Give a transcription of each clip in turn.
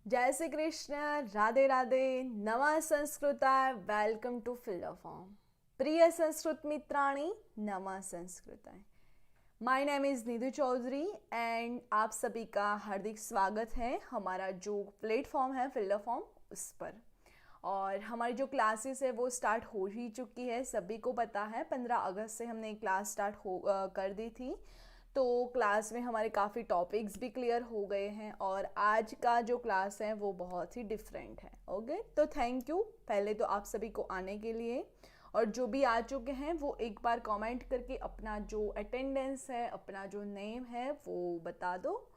जय श्री कृष्ण, राधे राधे, नमः संस्कृताय, वेलकम टू फिलोफॉर्म। प्रिय संस्कृत मित्राणी, नमः संस्कृताय। My name is Nidhu Chaudhary and आप सभी का हार्दिक स्वागत है हमारा जो प्लेटफॉर्म है फिलोफॉर्म उस पर। और हमारी जो क्लासेस है वो स्टार्ट हो ही चुकी है, सभी को पता है 15 अगस्त से हमने क्लास स्टार्ट कर दी थी। तो क्लास में हमारे काफ़ी टॉपिक्स भी क्लियर हो गए हैं और आज का जो क्लास है वो बहुत ही डिफरेंट है। ओके, तो थैंक यू पहले तो आप सभी को आने के लिए। और जो भी आ चुके हैं वो एक बार कमेंट करके अपना जो अटेंडेंस है, अपना जो नेम है वो बता दो।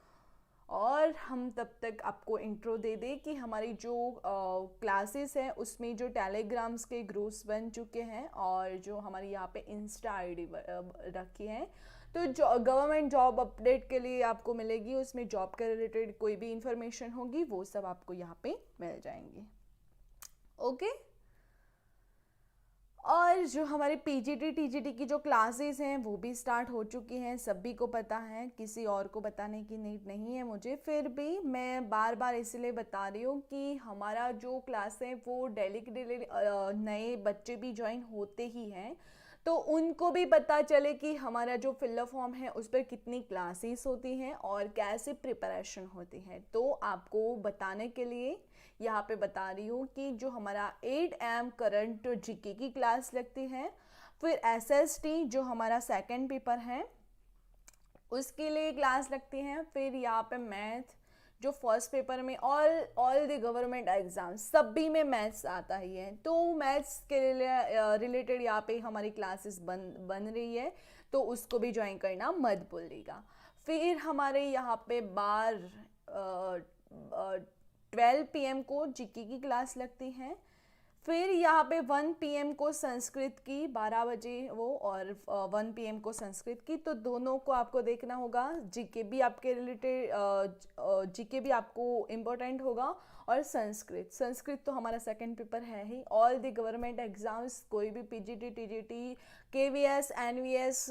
और हम तब तक आपको इंट्रो दे दें कि हमारी जो क्लासेस हैं उसमें जो टेलीग्राम्स के ग्रुप्स बन चुके हैं और जो हमारी यहाँ पे इंस्टा आईडी रखी है। तो जो गवर्नमेंट जॉब अपडेट के लिए आपको मिलेगी, उसमें जॉब के रिलेटेड कोई भी इंफॉर्मेशन होगी वो सब आपको यहाँ पे मिल जाएंगी। ओके। और जो हमारे पीजीटी टीजीटी की जो क्लासेस हैं वो भी स्टार्ट हो चुकी हैं, सभी को पता है, किसी और को बताने की नीड नहीं है मुझे। फिर भी मैं बार बार इसलिए बता रही हूँ कि हमारा जो क्लास है वो डेली के डेली नए बच्चे भी ज्वाइन होते ही हैं, तो उनको भी पता चले कि हमारा जो फिलअप फॉर्म है उस पर कितनी क्लासेस होती हैं और कैसे प्रिपरेशन होती है। तो आपको बताने के लिए यहाँ पे बता रही हूँ कि जो हमारा 8 AM करंट जीके की क्लास लगती है, फिर एसएसटी जो हमारा सेकंड पेपर है उसके लिए क्लास लगती है, फिर यहाँ पे मैथ जो फर्स्ट पेपर में ऑल द गवर्नमेंट एग्जाम सभी में मैथ्स आता ही है, तो मैथ्स के रिलेटेड यहाँ पे हमारी क्लासेस बन रही है, तो उसको भी ज्वाइन करना मत भूलिएगा। फिर हमारे यहाँ पे 12 PM को जीके की क्लास लगती है, फिर यहाँ पे 1 PM को संस्कृत की 12 बजे वो, और 1 PM को संस्कृत की। तो दोनों को आपको देखना होगा, जीके भी आपके रिलेटेड जीके भी आपको इम्पोर्टेंट होगा और संस्कृत संस्कृत तो हमारा सेकंड पेपर है ही। ऑल द गवर्नमेंट एग्जाम्स, कोई भी पीजीटी टीजीटी केवीएस एनवीएस,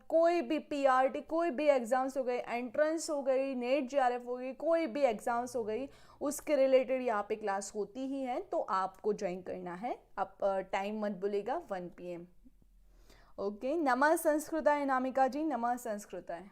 कोई भी पीआरटी, कोई भी एग्जाम्स हो गए, एंट्रेंस हो गई, नेट जेआरएफ हो गई, कोई भी एग्जाम्स हो गई, उसके रिलेटेड यहाँ पे क्लास होती ही है, तो आपको ज्वाइन करना है। आप टाइम मत भूलिएगा, 1 PM। ओके, नमः संस्कृताय नामिका जी, नमः संस्कृताय।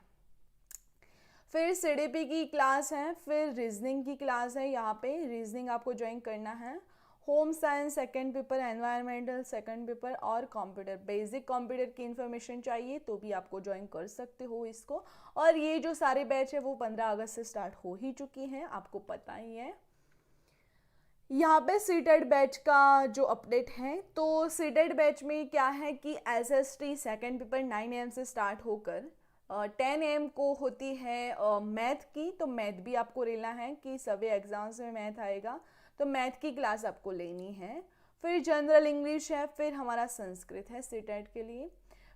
फिर सीडीपी की क्लास है, फिर रीजनिंग की क्लास है, यहाँ पे रीजनिंग आपको ज्वाइन करना है। Home science second paper, environmental second paper और कंप्यूटर, बेसिक कंप्यूटर की इन्फॉर्मेशन चाहिए तो भी आपको ज्वाइन कर सकते हो इसको। और ये जो सारे बैच है वो 15 अगस्त से स्टार्ट हो ही चुकी हैं, आपको पता ही है। यहाँ पे सीटेड बैच का जो अपडेट है, तो सीटेड बैच में क्या है कि एसएसटी सेकंड पेपर 9 AM से स्टार्ट होकर 10 AM को होती है मैथ की। तो मैथ भी आपको लेना है कि सभी एग्जाम्स में मैथ आएगा, तो मैथ की क्लास आपको लेनी है। फिर जनरल इंग्लिश है, फिर हमारा संस्कृत है सीटेड के लिए,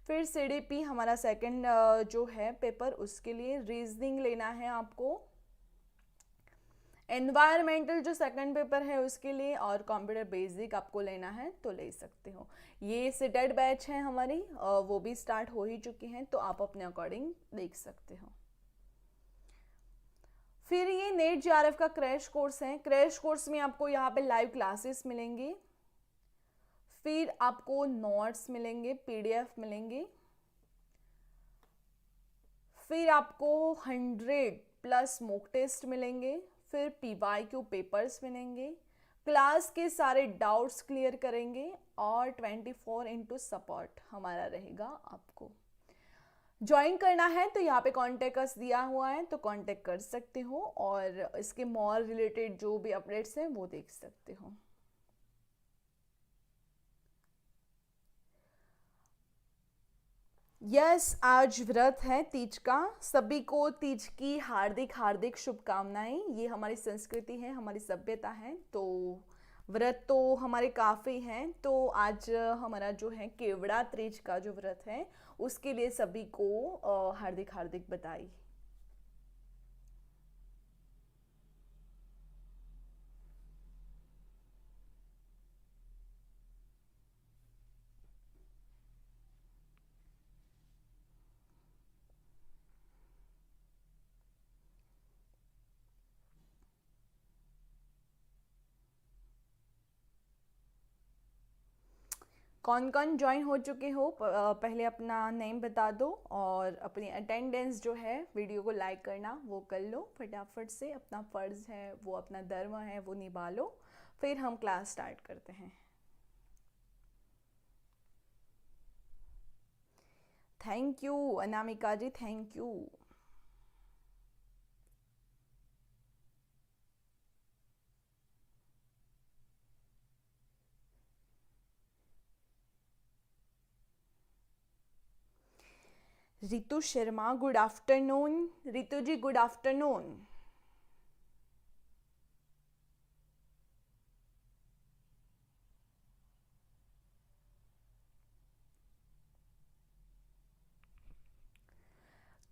फिर सीडीपी हमारा सेकंड जो है पेपर उसके लिए रीजनिंग लेना है आपको, एनवायरमेंटल जो सेकंड पेपर है उसके लिए, और कंप्यूटर बेसिक आपको लेना है तो ले सकते हो। ये सिटेड बैच है हमारी, वो भी स्टार्ट हो ही चुकी हैं, तो आप अपने अकॉर्डिंग देख सकते हो। फिर ये नेट जेआरएफ का क्रैश कोर्स है, क्रैश कोर्स में आपको यहाँ पे लाइव क्लासेस मिलेंगे, फिर आपको नोट्स मिलेंगे, पीडीएफ मिलेंगे, फिर आपको 100+ मॉक टेस्ट मिलेंगे, फिर पीवाईक्यू पेपर्स मिलेंगे, क्लास के सारे डाउट्स क्लियर करेंगे और 24x सपोर्ट हमारा रहेगा। आपको ज्वाइन करना है तो यहाँ पे कॉन्टेक्ट अस दिया हुआ है, तो कॉन्टेक्ट कर सकते हो और इसके मोर रिलेटेड जो भी अपडेट्स हैं वो देख सकते हो। यस, आज व्रत है तीज का, सभी को तीज की हार्दिक हार्दिक शुभकामनाएं। ये हमारी संस्कृति है, हमारी सभ्यता है, तो व्रत तो हमारे काफ़ी हैं। तो आज हमारा जो है केवड़ा तीज का जो व्रत है उसके लिए सभी को हार्दिक हार्दिक बधाई। कौन कौन ज्वाइन हो चुके हो पहले अपना नेम बता दो, और अपनी अटेंडेंस जो है वीडियो को लाइक करना वो कर लो फटाफट से, अपना फ़र्ज़ है वो, अपना धर्म है वो निभा लो, फिर हम क्लास स्टार्ट करते हैं। Thank you Anamika ji, thank you. Ritu Sharma good afternoon. Ritu ji good afternoon.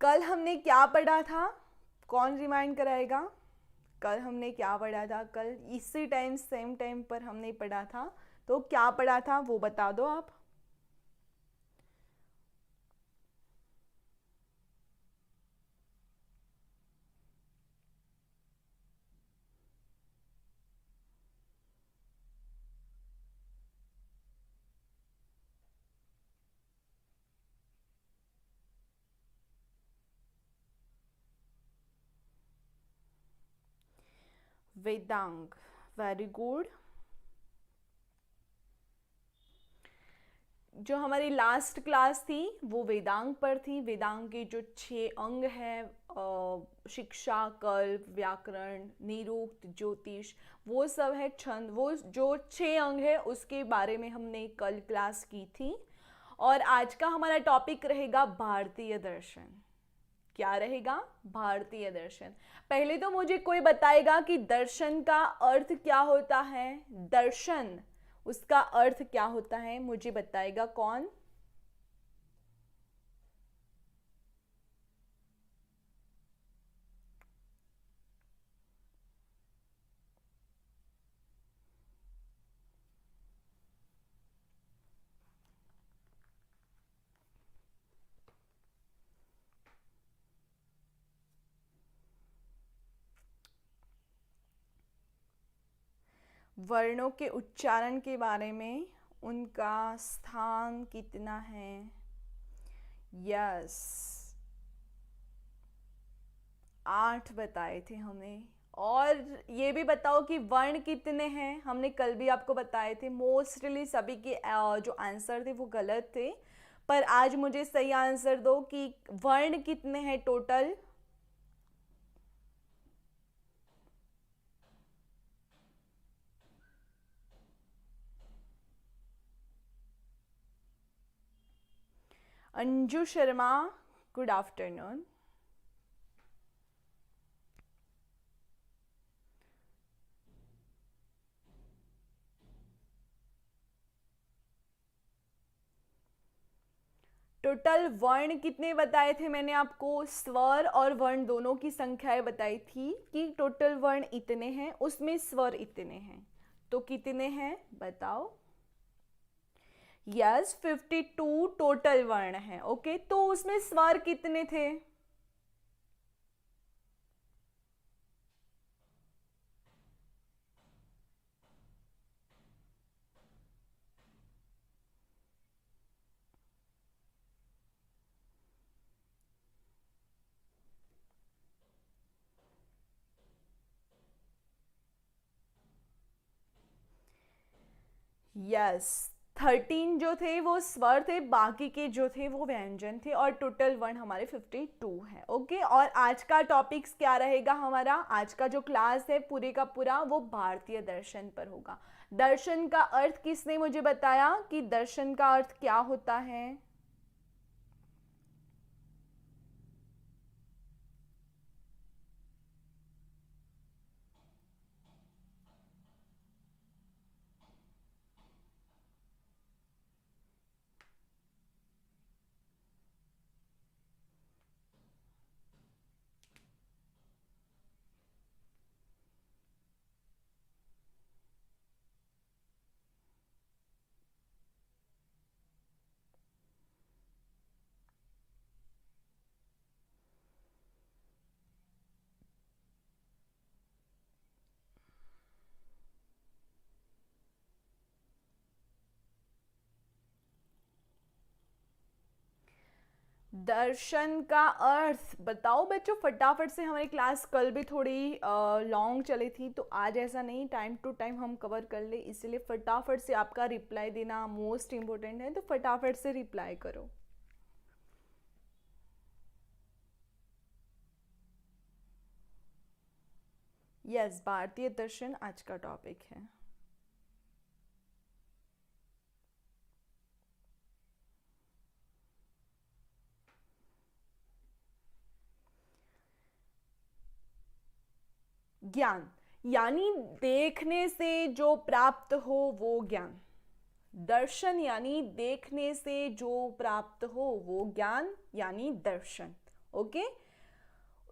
कल हमने क्या पढ़ा था, कौन रिमाइंड कराएगा? कल हमने क्या पढ़ा था? कल इसी टाइम सेम टाइम पर हमने पढ़ा था, तो क्या पढ़ा था वो बता दो आप। Vedang, very good. जो हमारी लास्ट क्लास थी वो वेदांग पर थी। वेदांग के जो 6 अंग हैं, शिक्षा, कल्प, व्याकरण, निरुक्त, ज्योतिष, वो सब है छंद, वो जो 6 अंग है उसके बारे में हमने कल क्लास की थी। और आज का हमारा टॉपिक रहेगा भारतीय दर्शन। क्या रहेगा? भारतीय दर्शन। पहले तो मुझे कोई बताएगा कि दर्शन का अर्थ क्या होता है? दर्शन, उसका अर्थ क्या होता है, मुझे बताएगा कौन? वर्णों के उच्चारण के बारे में, उनका स्थान कितना है? यस, 8 बताए थे हमें। और ये भी बताओ कि वर्ण कितने हैं, हमने कल भी आपको बताए थे। मोस्टली सभी के जो आंसर थे वो गलत थे, पर आज मुझे सही आंसर दो कि वर्ण कितने हैं total. Anju Sharma good afternoon. Total वर्ण कितने बताए थे मैंने आपको? स्वर और वर्ण दोनों की संख्याएं बताई थी कि टोटल वर्ण इतने हैं, उसमें स्वर इतने हैं, तो कितने हैं बताओ? यस, 52 टोटल वर्ण हैं। ओके, तो उसमें स्वर कितने थे? यस, 13 जो थे वो स्वर थे, बाकी के जो थे वो व्यंजन थे, और टोटल वर्ण हमारे 52 है। ओके, और आज का टॉपिक्स क्या रहेगा हमारा? आज का जो क्लास है पूरे का पूरा वो भारतीय दर्शन पर होगा। दर्शन का अर्थ किसने मुझे बताया कि दर्शन का अर्थ क्या होता है? दर्शन का अर्थ बताओ बच्चों फटाफट से। हमारी क्लास कल भी थोड़ी लॉन्ग चली थी, तो आज ऐसा नहीं, टाइम टू टाइम हम कवर कर ले, इसलिए फटाफट से आपका रिप्लाई देना मोस्ट इम्पोर्टेंट है, तो फटाफट से रिप्लाई करो। यस, भारतीय दर्शन आज का टॉपिक है। ज्ञान यानी देखने से जो प्राप्त हो वो ज्ञान। दर्शन यानी देखने से जो प्राप्त हो वो ज्ञान यानी दर्शन। ओके,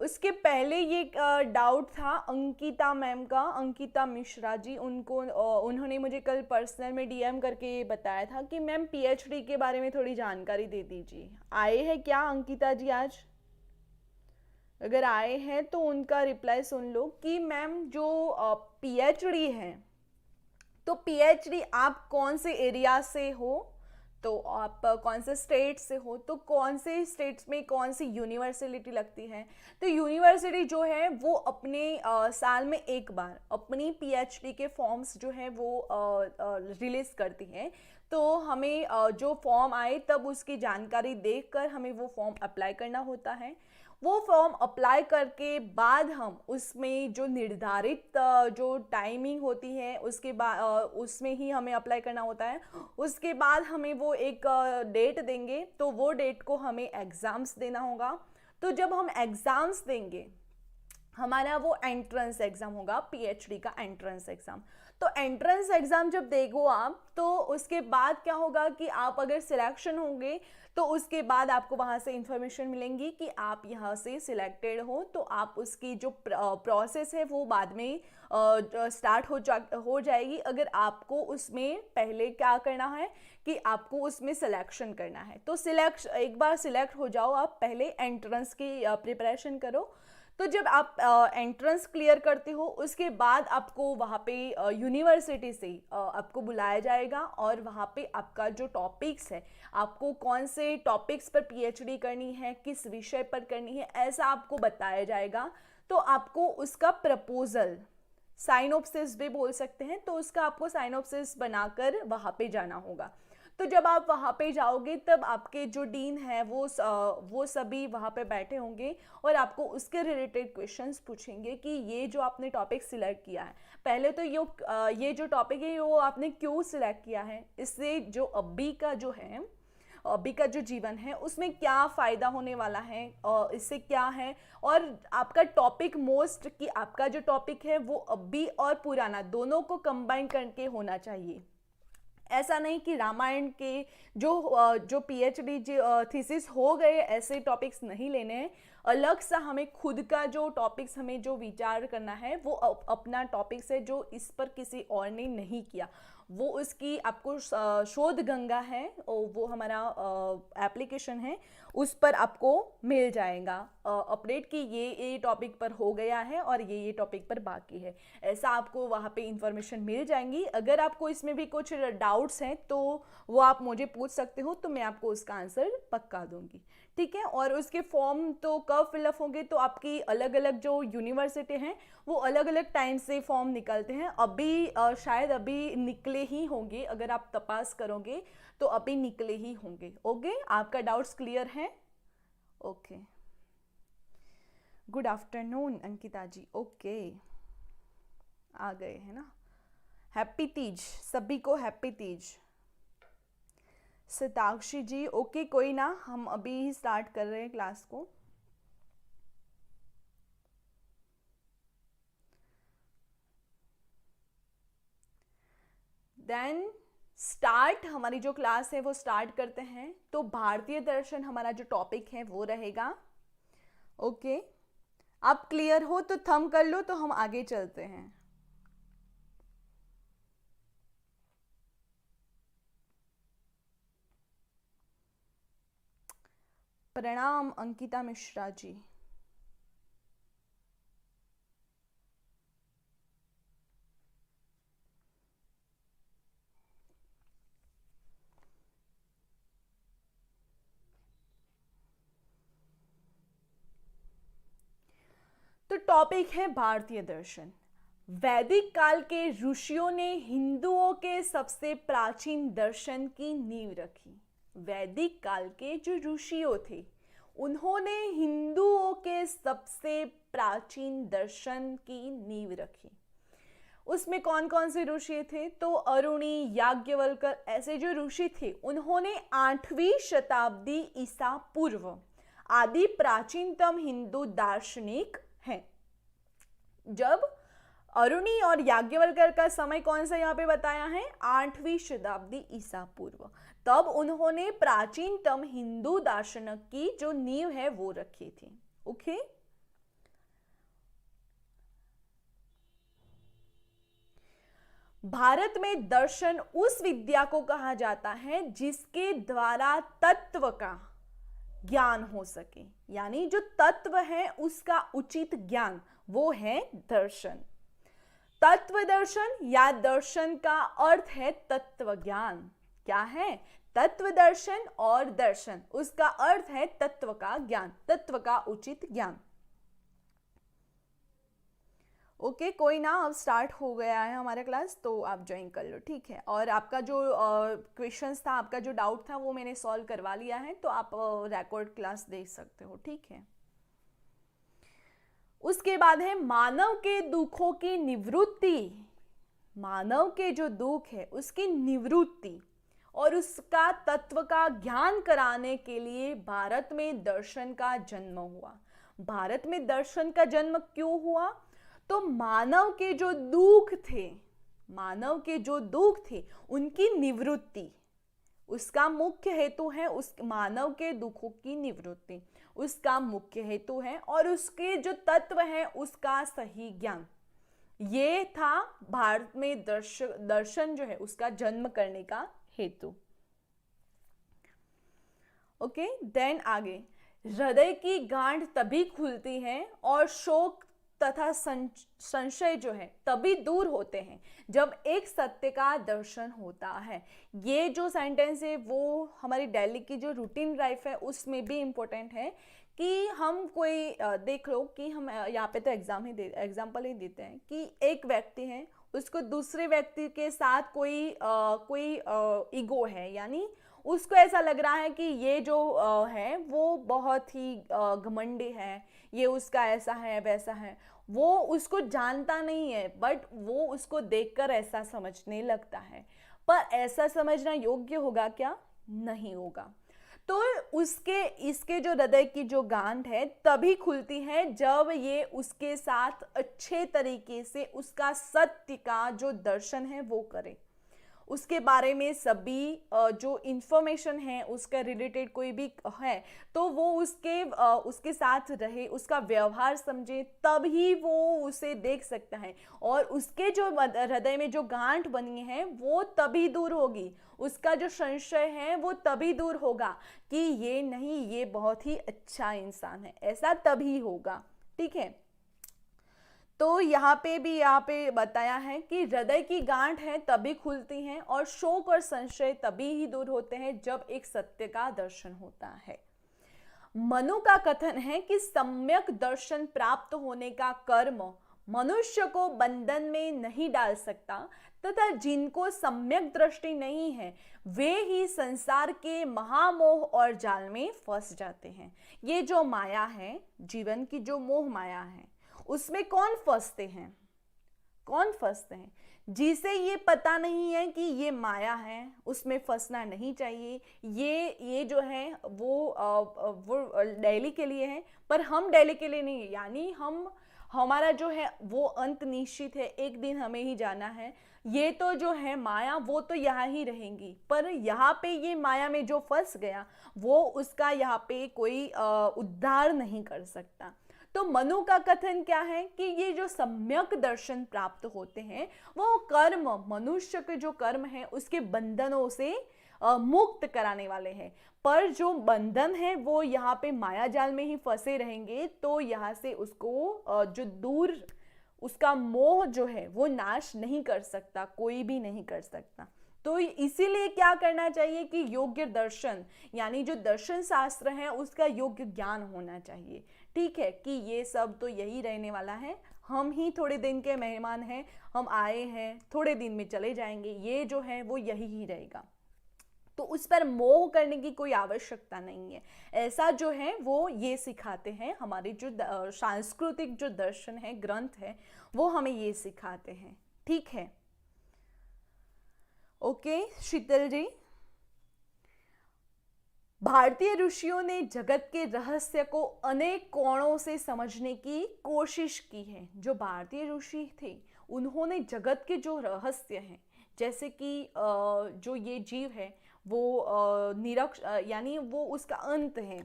उसके पहले ये डाउट था अंकिता मैम का, अंकिता मिश्रा जी, उनको उन्होंने मुझे कल पर्सनल में डीएम करके बताया था कि मैम पीएचडी के बारे में थोड़ी जानकारी दे दीजिए। आए हैं क्या अंकिता जी आज? अगर आए हैं तो उनका रिप्लाई सुन लो कि मैम जो पीएचडी है, तो पीएचडी आप कौन से एरिया से हो, तो आप कौन से स्टेट से हो, तो कौन से स्टेट्स में कौन सी यूनिवर्सिटी लगती है। तो यूनिवर्सिटी जो है वो अपने साल में एक बार अपनी पीएचडी के फॉर्म्स जो है वो रिलीज करती है। तो हमें जो फॉर्म आए तब उसकी जानकारी देखकर हमें वो फॉर्म अप्लाई करना होता है। वो फॉर्म अप्लाई करके बाद हम उसमें जो निर्धारित जो टाइमिंग होती है उसके बाद उसमें ही हमें अप्लाई करना होता है। उसके बाद हमें वो एक डेट देंगे, तो वो डेट को हमें एग्ज़ाम्स देना होगा। तो जब हम एग्ज़ाम्स देंगे, हमारा वो एंट्रेंस एग्ज़ाम होगा, पीएचडी का एंट्रेंस एग्ज़ाम। तो एंट्रेंस एग्ज़ाम जब देखो आप, तो उसके बाद क्या होगा कि आप अगर सिलेक्शन होंगे तो उसके बाद आपको वहाँ से इंफॉर्मेशन मिलेंगी कि आप यहाँ से सिलेक्टेड हो, तो आप उसकी जो प्रोसेस है वो बाद में स्टार्ट हो जाएगी। अगर आपको उसमें पहले क्या करना है कि आपको उसमें सिलेक्शन करना है, तो एक बार सिलेक्ट हो जाओ, आप पहले एंट्रेंस की प्रिपरेशन करो। तो जब आप एंट्रेंस क्लियर करते हो उसके बाद आपको वहाँ पे यूनिवर्सिटी से आपको बुलाया जाएगा, और वहाँ पे आपका जो टॉपिक्स है, आपको कौन से टॉपिक्स पर पीएचडी करनी है, किस विषय पर करनी है, ऐसा आपको बताया जाएगा। तो आपको उसका प्रपोजल, साइनोप्सिस भी बोल सकते हैं, तो उसका आपको साइनोप्सिस बनाकर वहाँ पे जाना होगा। तो जब आप वहाँ पे जाओगे तब आपके जो डीन है वो सभी वहाँ पे बैठे होंगे और आपको उसके रिलेटेड क्वेश्चंस पूछेंगे कि ये जो आपने टॉपिक सिलेक्ट किया है, पहले तो ये जो टॉपिक है वो आपने क्यों सिलेक्ट किया है, इससे जो अभी का जो जीवन है उसमें क्या फ़ायदा होने वाला है, और इससे क्या है, और आपका टॉपिक मोस्ट कि आपका जो टॉपिक है वो अभी और पुराना दोनों को कंबाइन करके होना चाहिए। ऐसा नहीं कि रामायण के जो पीएचडी थीसिस हो गए ऐसे टॉपिक्स नहीं लेने हैं। अलग सा हमें खुद का जो टॉपिक्स हमें जो विचार करना है वो अपना टॉपिक्स है जो इस पर किसी और ने नहीं किया, वो उसकी आपको शोध गंगा है और वो हमारा एप्लीकेशन है, उस पर आपको मिल जाएगा अपडेट कि ये टॉपिक पर हो गया है और ये टॉपिक पर बाकी है। ऐसा आपको वहाँ पे इंफॉर्मेशन मिल जाएंगी। अगर आपको इसमें भी कुछ डाउट्स हैं तो वो आप मुझे पूछ सकते हो, तो मैं आपको उसका आंसर पक्का दूंगी, ठीक है। और उसके फॉर्म तो कब फिलअप होंगे, तो आपकी अलग अलग जो यूनिवर्सिटी हैं वो अलग अलग टाइम से फॉर्म निकलते हैं। अभी शायद अभी निकले ही होंगे, अगर आप तपास करोगे तो अभी निकले ही होंगे। ओके, आपका डाउट्स क्लियर है? ओके, गुड आफ्टरनून अंकिता जी। ओके, आ गए हैं ना। हैप्पी तीज सभी को, हैप्पी तीज। सताक्षी जी ओके, कोई ना, हम अभी ही स्टार्ट कर रहे हैं क्लास को। देन स्टार्ट, हमारी जो क्लास है वो स्टार्ट करते हैं। तो भारतीय दर्शन हमारा जो टॉपिक है वो रहेगा। ओके, आप क्लियर हो तो थम कर लो, तो हम आगे चलते हैं। प्रणाम अंकिता मिश्रा जी। टॉपिक है भारतीय दर्शन। वैदिक काल के ऋषियों ने हिंदुओं के सबसे प्राचीन दर्शन की नींव रखी। वैदिक काल के जो ऋषियों थे उन्होंने हिंदुओं के सबसे प्राचीन दर्शन की नींव रखी। उसमें कौन कौन से ऋषि थे? तो अरुणी, याज्ञवल्क्य, ऐसे जो ऋषि थे उन्होंने 8वीं शताब्दी ईसा पूर्व आदि प्राचीनतम हिंदू दार्शनिक हैं। जब अरुणी और याज्ञवल्क्य का समय कौन सा यहाँ पे बताया है? 8वीं शताब्दी ईसा पूर्व। तब उन्होंने प्राचीनतम हिंदू दार्शनिक की जो नींव है वो रखी थी। ओके, भारत में दर्शन उस विद्या को कहा जाता है जिसके द्वारा तत्व का ज्ञान हो सके, यानी जो तत्व है उसका उचित ज्ञान, वो है दर्शन। तत्व दर्शन या दर्शन का अर्थ है तत्व ज्ञान। क्या है? तत्व दर्शन और दर्शन, उसका अर्थ है तत्व का ज्ञान, तत्व का उचित ज्ञान। ओके, कोई ना, अब स्टार्ट हो गया है हमारा क्लास, तो आप ज्वाइन कर लो, ठीक है। और आपका जो क्वेश्चंस था, आपका जो डाउट था वो मैंने सॉल्व करवा लिया है, तो आप रिकॉर्ड क्लास देख सकते हो, ठीक है। उसके बाद है मानव के दुखों की निवृत्ति। मानव के जो दुख है उसकी निवृत्ति और उसका तत्व का ज्ञान कराने के लिए भारत में दर्शन का जन्म हुआ। भारत में दर्शन का जन्म क्यों हुआ? तो मानव के जो दुख थे, मानव के जो दुख थे उनकी निवृत्ति, उसका मुख्य हेतु है। उस मानव के दुखों की निवृत्ति उसका मुख्य हेतु है, और उसके जो तत्व है उसका सही ज्ञान। ये था भारत में दर्शन जो है उसका जन्म करने का हेतु। ओके, देन आगे, हृदय की गांठ तभी खुलती है और शोक तथा संशय जो है तभी दूर होते हैं जब एक सत्य का दर्शन होता है। ये जो सेंटेंस है वो हमारी डेली की जो रूटीन लाइफ है उसमें भी इम्पोर्टेंट है कि हम कोई देख लो कि हम यहाँ पे तो एग्जाम्पल ही देते हैं कि एक व्यक्ति है, उसको दूसरे व्यक्ति के साथ कोई ईगो है, यानी उसको ऐसा लग रहा है कि ये जो है वो बहुत ही घमंडी है, ये उसका ऐसा है वैसा है। वो उसको जानता नहीं है, बट वो उसको देखकर ऐसा समझने लगता है। पर ऐसा समझना योग्य होगा क्या? नहीं होगा। तो इसके जो हृदय की जो गांठ है तभी खुलती है जब ये उसके साथ अच्छे तरीके से उसका सत्य का जो दर्शन है वो करे, उसके बारे में सभी जो इंफॉर्मेशन है उसका रिलेटेड कोई भी है तो वो उसके साथ रहे, उसका व्यवहार समझे, तब ही वो उसे देख सकता है। और उसके जो हृदय में जो गांठ बनी है वो तभी दूर होगी, उसका जो संशय है वो तभी दूर होगा कि ये नहीं, ये बहुत ही अच्छा इंसान है, ऐसा तभी होगा, ठीक है। तो यहाँ पे बताया है कि हृदय की गांठ है तभी खुलती हैं और शोक और संशय तभी ही दूर होते हैं जब एक सत्य का दर्शन होता है। मनु का कथन है कि सम्यक दर्शन प्राप्त होने का कर्म मनुष्य को बंधन में नहीं डाल सकता तथा जिनको सम्यक दृष्टि नहीं है वे ही संसार के महामोह और जाल में फंस जाते हैं। ये जो माया है, जीवन की जो मोह माया है, उसमें कौन फंसते हैं? कौन फंसते हैं? जिसे ये पता नहीं है कि ये माया है, उसमें फंसना नहीं चाहिए, ये जो है वो डेली के लिए है, पर हम डेली के लिए नहीं है, यानी हमारा जो है वो अंत निश्चित है, एक दिन हमें ही जाना है। ये तो जो है माया वो तो यहाँ ही रहेंगी, पर यहाँ पे ये माया में जो फंस गया वो उसका यहाँ पे कोई उद्धार नहीं कर सकता। तो मनु का कथन क्या है कि ये जो सम्यक दर्शन प्राप्त होते हैं वो कर्म, मनुष्य के जो कर्म है उसके बंधनों से मुक्त कराने वाले हैं, पर जो बंधन है वो यहाँ पे माया जाल में ही फंसे रहेंगे, तो यहाँ से उसको जो दूर उसका मोह जो है वो नाश नहीं कर सकता, कोई भी नहीं कर सकता। तो इसीलिए क्या करना चाहिए कि योग्य दर्शन, यानी जो दर्शन शास्त्र है उसका योग्य ज्ञान होना चाहिए, ठीक है, कि ये सब तो यही रहने वाला है, हम ही थोड़े दिन के मेहमान हैं, हम आए हैं, थोड़े दिन में चले जाएंगे, ये जो है वो यही ही रहेगा। तो उस पर मोह करने की कोई आवश्यकता नहीं है। ऐसा जो है वो ये सिखाते हैं, हमारे जो सांस्कृतिक जो दर्शन है, ग्रंथ है, वो हमें ये सिखाते हैं। ठीक है, ओके शीतल जी। भारतीय ऋषियों ने जगत के रहस्य को अनेक कोणों से समझने की कोशिश की है। जो भारतीय ऋषि थे उन्होंने जगत के जो रहस्य हैं, जैसे कि जो ये जीव है वो यानी वो उसका अंत है,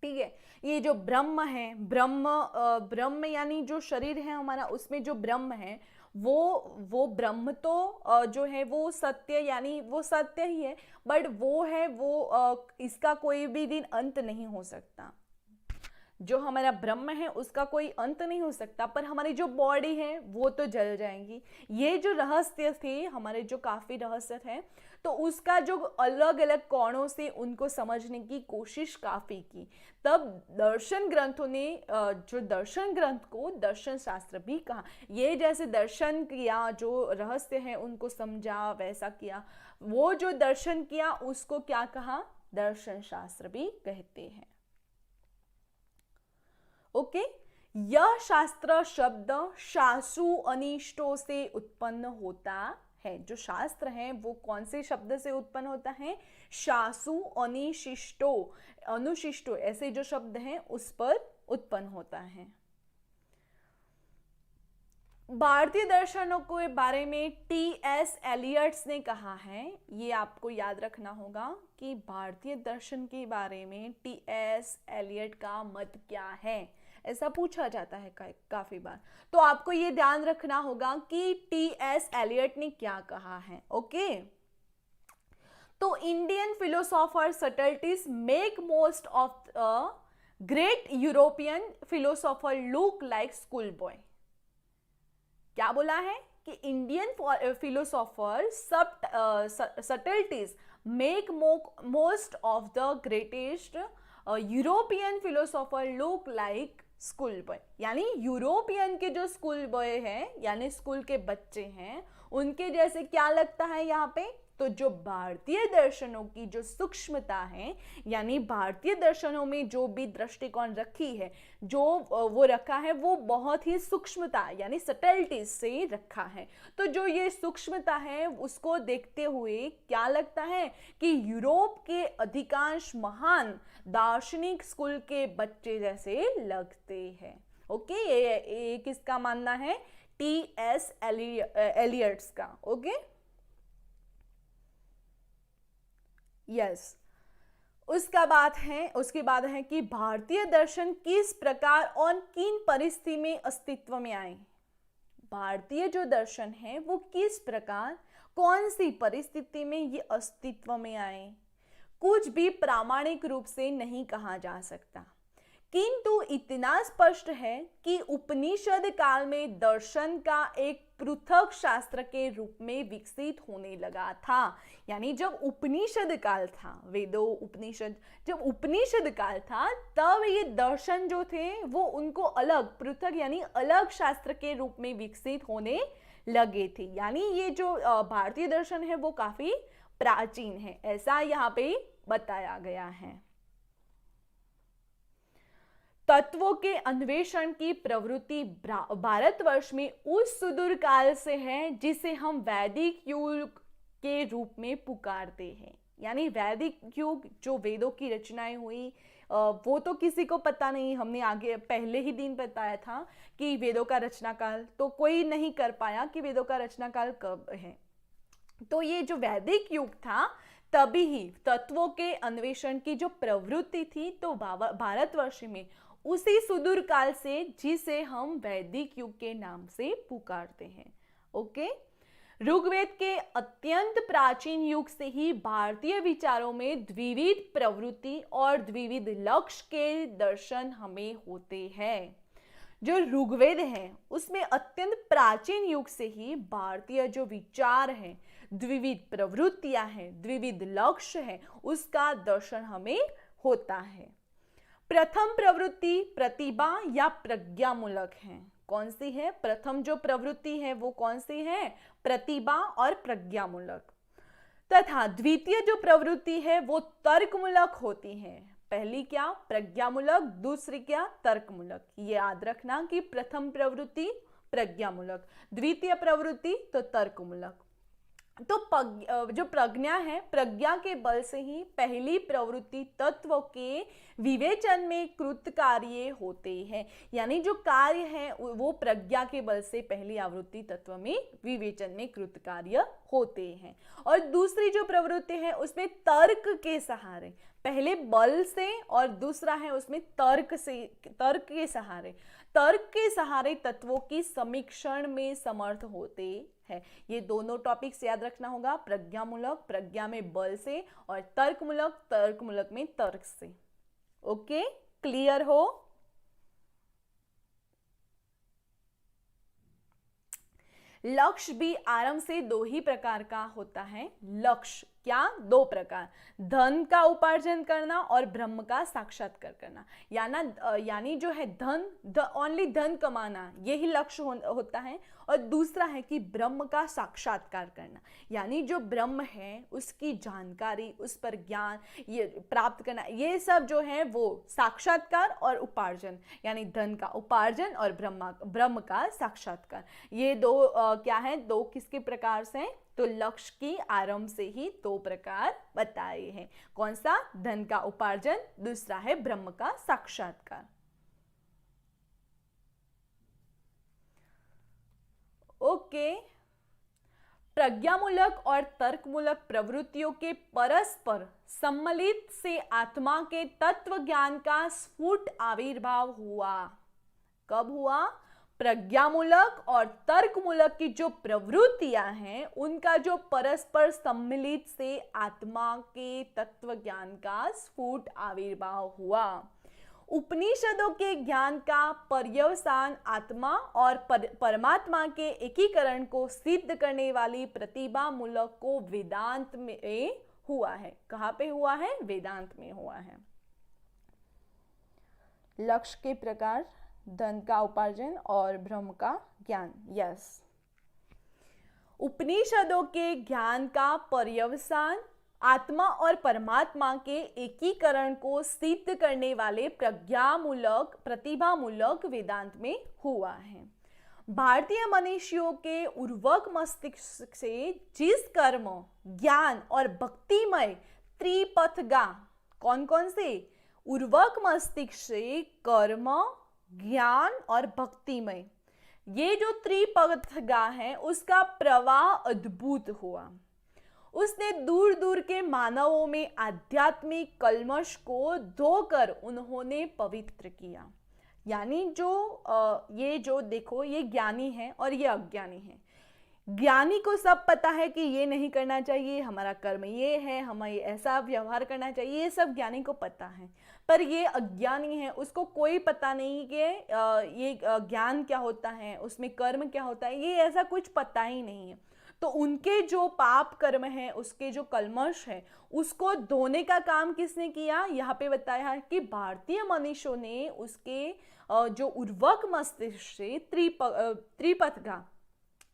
ठीक है, ये जो ब्रह्म है, ब्रह्म यानी जो शरीर है हमारा, उसमें जो ब्रह्म है वो ब्रह्म तो जो है वो सत्य, यानी वो सत्य ही है, बट वो है वो इसका कोई भी दिन अंत नहीं हो सकता। जो हमारा ब्रह्म है उसका कोई अंत नहीं हो सकता, पर हमारी जो बॉडी है वो तो जल जाएंगी। ये जो रहस्य थे हमारे, जो काफी रहस्य थे, तो उसका जो अलग अलग कोणों से उनको समझने की कोशिश काफी की। तब दर्शन ग्रंथों ने जो दर्शन ग्रंथ को दर्शन शास्त्र भी कहा। ये जैसे दर्शन किया, जो रहस्य है उनको समझा, वैसा किया, वो जो दर्शन किया उसको क्या कहा, दर्शन शास्त्र भी कहते हैं। ओके, यह शास्त्र शब्द शासु अनिष्टों से उत्पन्न होता है। जो शास्त्र है वो कौन से शब्द से उत्पन्न होता है, शासु अनिशिष्टो, अनुशिष्टो, ऐसे जो शब्द हैं उस पर उत्पन्न होता है। भारतीय दर्शनों के बारे में टी.एस. एलियट्स ने कहा है, ये आपको याद रखना होगा कि भारतीय दर्शन के बारे में टी.एस. एलियट का मत क्या है, ऐसा पूछा जाता है काफी बार। तो आपको ये ध्यान रखना होगा कि टी.एस. एलियट ने क्या कहा है। ओके, तो Indian philosopher subtleties make most of great European philosopher look like school boy. क्या बोला है कि Indian philosopher subtleties make most of the greatest European philosopher look like school boy, यानी यूरोपियन के जो स्कूल बॉय हैं, यानी स्कूल के बच्चे हैं, उनके जैसे क्या लगता है यहाँ पे। तो जो भारतीय दर्शनों की जो सूक्ष्मता है, यानी भारतीय दर्शनों में जो भी दृष्टिकोण रखी है, जो वो रखा है वो बहुत ही सूक्ष्मता यानी सटल्टी से रखा है। तो जो ये सूक्ष्मता है उसको देखते हुए क्या लगता है कि यूरोप के अधिकांश महान दार्शनिक स्कूल के बच्चे जैसे लगते हैं। ओके, ये किसका मानना है, टी.एस. एलियट्स का। ओके, यस, उसके बाद है कि भारतीय दर्शन किस प्रकार और किन परिस्थिति में अस्तित्व में आए। भारतीय जो दर्शन है वो किस प्रकार, कौन सी परिस्थिति में ये अस्तित्व में आए, कुछ भी प्रामाणिक रूप से नहीं कहा जा सकता, किंतु इतना स्पष्ट है कि उपनिषद काल में दर्शन का एक पृथक शास्त्र के रूप में विकसित होने लगा था। यानी जब उपनिषद काल था, वेदों उपनिषद, जब उपनिषद काल था तब ये दर्शन जो थे वो उनको अलग, पृथक यानी अलग शास्त्र के रूप में विकसित होने लगे थे। यानी ये जो भारतीय दर्शन है वो काफी प्राचीन है, ऐसा यहाँ पे बताया गया है। तत्वों के अन्वेषण की प्रवृत्ति भारतवर्ष में उस सुदूर काल से है जिसे हम वैदिक युग के रूप में पुकारते हैं। यानी वैदिक युग, जो वेदों की रचनाएं हुई, वो तो किसी को पता नहीं, हमने आगे पहले ही दिन बताया था कि वेदों का रचना काल, तो कोई नहीं कर पाया कि वेदों का रचना काल कब है। तो ये जो वैदिक युग था तभी ही तत्वों के अन्वेषण की जो प्रवृत्ति थी तो भारतवर्ष में उसी सुदूर काल से, जिसे हम वैदिक युग के नाम से पुकारते हैं। ओके, ऋग्वेद के अत्यंत प्राचीन युग से ही भारतीय विचारों में द्विविध प्रवृत्ति और द्विविध लक्ष्य के दर्शन हमें होते हैं। जो ऋग्वेद है उसमें अत्यंत प्राचीन युग से ही भारतीय जो विचार है, द्विविध प्रवृत्तियां हैं, द्विविध लक्ष्य है, उसका दर्शन हमें होता है। प्रथम प्रवृत्ति प्रतिभा या प्रज्ञामूलक है। कौन सी है? प्रथम जो प्रवृत्ति है वो कौन सी है? प्रतिभा और प्रज्ञामूलक। तथा द्वितीय जो प्रवृत्ति है वो तर्कमूलक होती है। पहली क्या? प्रज्ञामूलक, दूसरी क्या? तर्कमूलक। ये याद रखना कि प्रथम प्रवृत्ति प्रज्ञामूलक, द्वितीय प्रवृत्ति तो तर्कमूलक। तो जो प्रज्ञा है, प्रज्ञा के बल से ही पहली प्रवृत्ति तत्व के विवेचन में कृत कार्य होते हैं। यानी जो कार्य है वो प्रज्ञा के बल से पहली आवृत्ति तत्व में विवेचन में कृत कार्य होते हैं। और दूसरी जो प्रवृत्ति है उसमें तर्क के सहारे, पहले बल से और दूसरा है उसमें तर्क के सहारे तत्वों की समीक्षण में समर्थ होते हैं। ये दोनों टॉपिक्स याद रखना होगा। प्रज्ञामूलक, प्रज्ञा में बल से, और तर्कमूलक, तर्कमूलक में तर्क से। ओके, क्लियर हो? लक्ष्य भी आरंभ से दो ही प्रकार का होता है। लक्ष्य क्या? दो प्रकार, धन का उपार्जन करना और ब्रह्म का साक्षात्कार करना। यानी जो है ओनली धन कमाना, यही लक्ष्य होता है। और दूसरा है कि ब्रह्म का साक्षात्कार करना, यानी जो ब्रह्म है उसकी जानकारी, उस पर ज्ञान ये प्राप्त करना। ये सब जो है वो साक्षात्कार और उपार्जन, यानी धन का उपार्जन और ब्रह्म का साक्षात्कार। ये दो क्या है? दो किसके प्रकार से? तो लक्ष्य की आरंभ से ही दो प्रकार बताए हैं। कौन सा? धन का उपार्जन, दूसरा है ब्रह्म का साक्षात्कार। ओके, प्रज्ञामूलक और तर्कमूलक प्रवृत्तियों के परस्पर सम्मिलित से आत्मा के तत्व ज्ञान का स्फुट आविर्भाव हुआ। कब हुआ? प्रज्ञामूलक और तर्कमूलक की जो प्रवृत्तियां हैं उनका जो परस्पर सम्मिलित से आत्मा के तत्व ज्ञान का स्फुट आविर्भाव हुआ। उपनिषदों के ज्ञान का पर्यवसान आत्मा और परमात्मा के एकीकरण को सिद्ध करने वाली प्रतिभा मूलक को वेदांत में हुआ है। कहाँ पे हुआ है? वेदांत में हुआ है। लक्ष्य के प्रकार, धन का उपार्जन और ब्रह्म का ज्ञान। यस, उपनिषदों के ज्ञान का पर्यवसान आत्मा और परमात्मा के एकीकरण को सिद्ध करने वाले प्रतिभामूलक वेदांत में हुआ है। भारतीय मनुष्यों के उर्वक मस्तिष्क से जिस कर्म, ज्ञान और भक्तिमय त्रिपथगा, कौन कौन से? उर्वक मस्तिष्क से कर्म, ज्ञान और भक्तिमय, ये जो त्रिपथगा है उसका प्रवाह अद्भुत हुआ। उसने दूर दूर के मानवों में आध्यात्मिक कल्मश को धोकर उन्होंने पवित्र किया। यानी ये जो देखो, ये ज्ञानी है और ये अज्ञानी है। ज्ञानी को सब पता है कि ये नहीं करना चाहिए, हमारा कर्म ये है, हमें ऐसा व्यवहार करना चाहिए, ये सब ज्ञानी को पता है। पर ये अज्ञानी है, उसको कोई पता नहीं कि ये ज्ञान क्या होता है, उसमें कर्म क्या होता है, ये ऐसा कुछ पता ही नहीं है। तो उनके जो पाप कर्म है, उसके जो कल्मश है, उसको धोने का काम किसने किया? यहाँ पे बताया है कि भारतीय मनुष्यों ने उसके जो उर्वक मस्तिष्क से त्रिपथगा,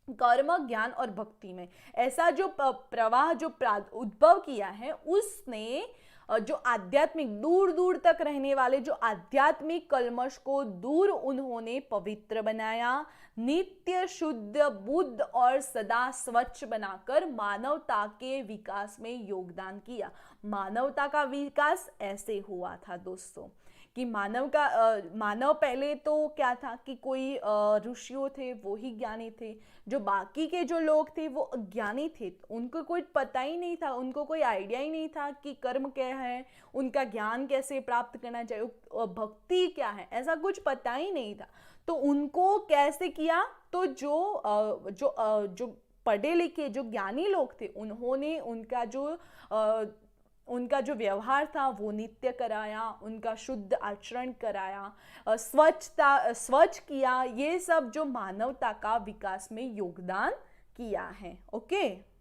कर्म, ज्ञान और भक्ति में ऐसा जो प्रवाह जो उद्भव किया है, उसने जो आध्यात्मिक दूर दूर तक रहने वाले जो आध्यात्मिक कल्मश को दूर उन्होंने पवित्र बनाया, नित्य शुद्ध बुद्ध और सदा स्वच्छ बनाकर मानवता के विकास में योगदान किया। मानवता का विकास ऐसे हुआ था दोस्तों कि मानव पहले तो क्या था कि कोई ऋषियों थे, वो ही ज्ञानी थे। जो बाकी के जो लोग थे वो अज्ञानी थे, उनको कोई पता ही नहीं था, उनको कोई आइडिया ही नहीं था कि कर्म क्या है, उनका ज्ञान कैसे प्राप्त करना चाहिए, भक्ति क्या है, ऐसा कुछ पता ही नहीं था। तो उनको कैसे किया? तो जो पढ़े लिखे जो ज्ञानी लोग थे, उन्होंने उनका जो व्यवहार था वो नित्य कराया, उनका शुद्ध आचरण कराया, स्वच्छ किया। ये सब जो मानवता का विकास में योगदान किया है। ओके,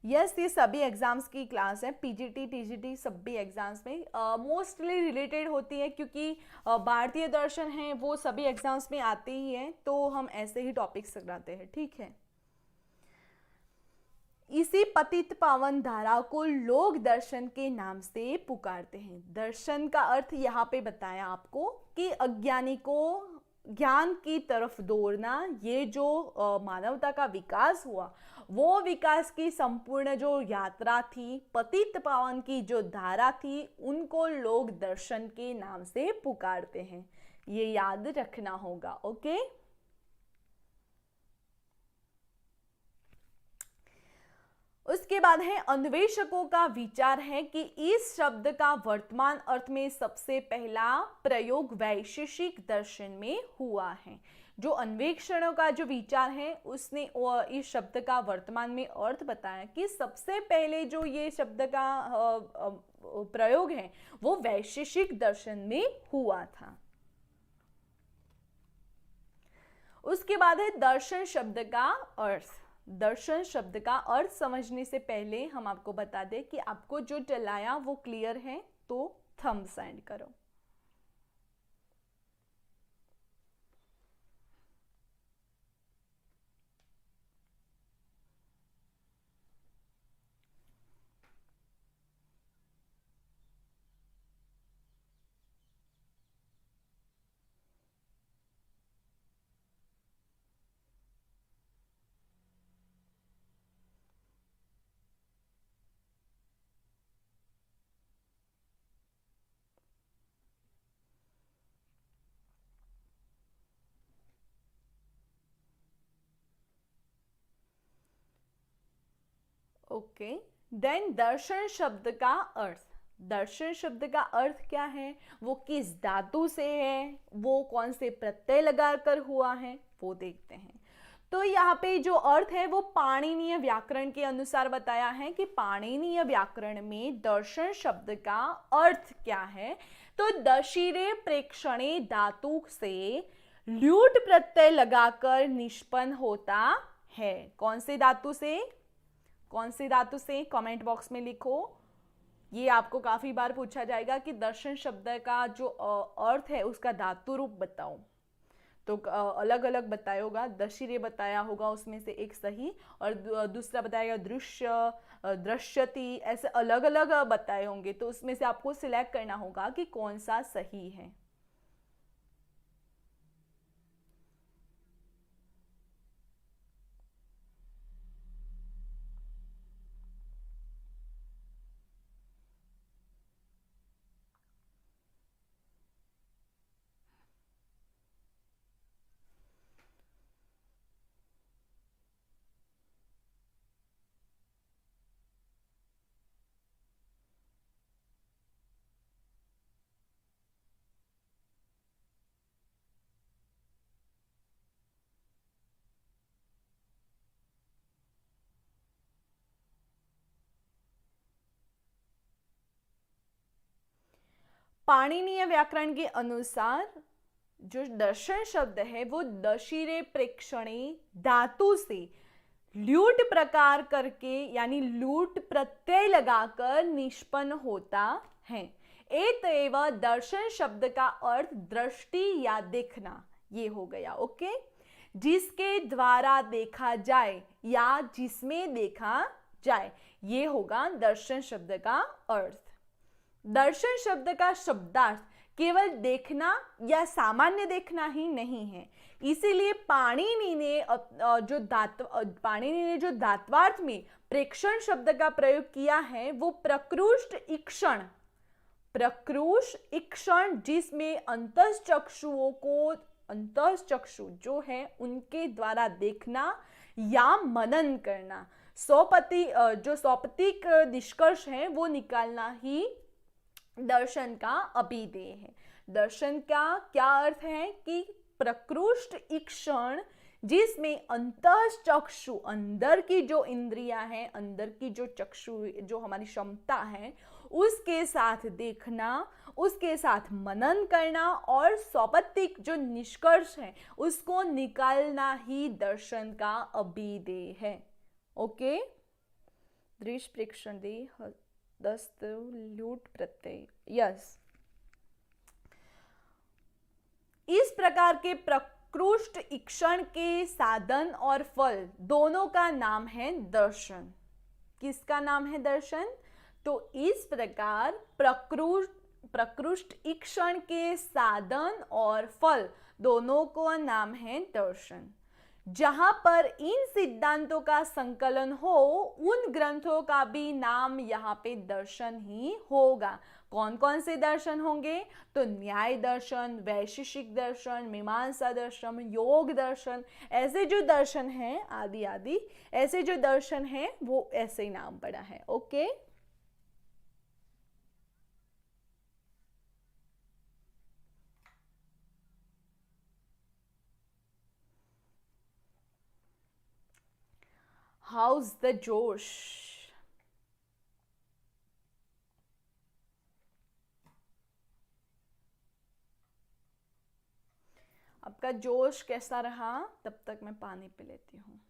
यस, ये सभी एग्जाम्स की क्लास है, पीजीटी टीजीटी सभी एग्जाम्स में मोस्टली रिलेटेड होती है, क्योंकि भारतीय दर्शन है वो सभी एग्जाम्स में आते ही हैं, तो हम ऐसे ही टॉपिक्स कराते हैं, ठीक है। इसी पतित पावन धारा को लोक दर्शन के नाम से पुकारते हैं। दर्शन का अर्थ यहाँ पे बताया आपको कि अज्ञानी को ज्ञान की तरफ दौड़ना, ये जो मानवता का विकास हुआ, वो विकास की संपूर्ण जो यात्रा थी, पतित पावन की जो धारा थी, उनको लोक दर्शन के नाम से पुकारते हैं। ये याद रखना होगा, ओके। उसके बाद है अन्वेषकों का विचार है कि इस शब्द का वर्तमान अर्थ में सबसे पहला प्रयोग वैशेषिक दर्शन में हुआ है। जो अन्वेषणों का जो विचार है उसने इस शब्द का वर्तमान में अर्थ बताया कि सबसे पहले जो ये शब्द का प्रयोग है वो वैशेषिक दर्शन में हुआ था। उसके बाद है दर्शन शब्द का अर्थ। दर्शन शब्द का अर्थ समझने से पहले हम आपको बता दें कि आपको जो चलाया वो क्लियर है, तो थंब सेंड करो। ओके, देन दर्शन शब्द का अर्थ। दर्शन शब्द का अर्थ क्या है, वो किस धातु से है, वो कौन से प्रत्यय लगाकर हुआ है, वो देखते हैं। तो यहाँ पे जो अर्थ है वो पाणिनीय व्याकरण के अनुसार बताया है कि पाणिनीय व्याकरण में दर्शन शब्द का अर्थ क्या है, तो दशिरे प्रेक्षणे धातु से ल्यूट प्रत्यय लगाकर निष्पन्न होता है। कौन से धातु से, कौन सी धातु से, कमेंट बॉक्स में लिखो। ये आपको काफी बार पूछा जाएगा कि दर्शन शब्द का जो अर्थ है उसका धातु रूप बताओ, तो अलग अलग बताया होगा। दशिरे बताया होगा उसमें से एक सही, और दूसरा बताएगा दृश्य, दृश्यति, ऐसे अलग अलग बताए होंगे, तो उसमें से आपको सिलेक्ट करना होगा कि कौन सा सही है। पाणिनीय व्याकरण के अनुसार जो दर्शन शब्द है वो दशिरे प्रेक्षणे धातु से ल्यूट प्रकार करके, यानी लूट प्रत्यय लगाकर निष्पन्न होता है। एतएव दर्शन शब्द का अर्थ दृष्टि या देखना, ये हो गया, ओके। जिसके द्वारा देखा जाए या जिसमें देखा जाए, ये होगा दर्शन शब्द का अर्थ। दर्शन शब्द का शब्दार्थ केवल देखना या सामान्य देखना ही नहीं है, इसीलिए पाणिनि ने जो धात्वार्थ में प्रेक्षण शब्द का प्रयोग किया है वो प्रकृष्ट ईक्षण, प्रकृष्ट ईक्षण, जिसमें अंतःचक्षुओं को, अंतःचक्षु जो है उनके द्वारा देखना या मनन करना, जो सौपतिक निष्कर्ष है वो निकालना ही दर्शन का अभिधेय है। दर्शन का क्या अर्थ है कि प्रकृष्ट ईक्षण, जिसमें अंतःचक्षु, अंदर की जो इंद्रियां हैं, अंदर की जो चक्षु, जो हमारी क्षमता है, उसके साथ देखना, उसके साथ मनन करना और सौपतिक जो निष्कर्ष है उसको निकालना ही दर्शन का अभिधेय है, ओके। दृश प्रेक्षण दे दस्त ल्यूट प्रत्यय, यस। इस प्रकार के प्रकृष्ट ईक्षण के साधन और फल दोनों का नाम है दर्शन। किसका नाम है दर्शन? तो इस प्रकार प्रकृष्ट ईक्षण के साधन और फल दोनों को नाम है दर्शन। जहां पर इन सिद्धांतों का संकलन हो उन ग्रंथों का भी नाम यहाँ पे दर्शन ही होगा। कौन कौन से दर्शन होंगे? तो न्याय दर्शन, वैशेषिक दर्शन, मीमांसा दर्शन, योग दर्शन, ऐसे जो दर्शन हैं आदि आदि, ऐसे जो दर्शन हैं वो ऐसे ही नाम पड़ा है। ओके, हाउस द जोश? आपका जोश कैसा रहा? तब तक मैं पानी पी लेती हूँ।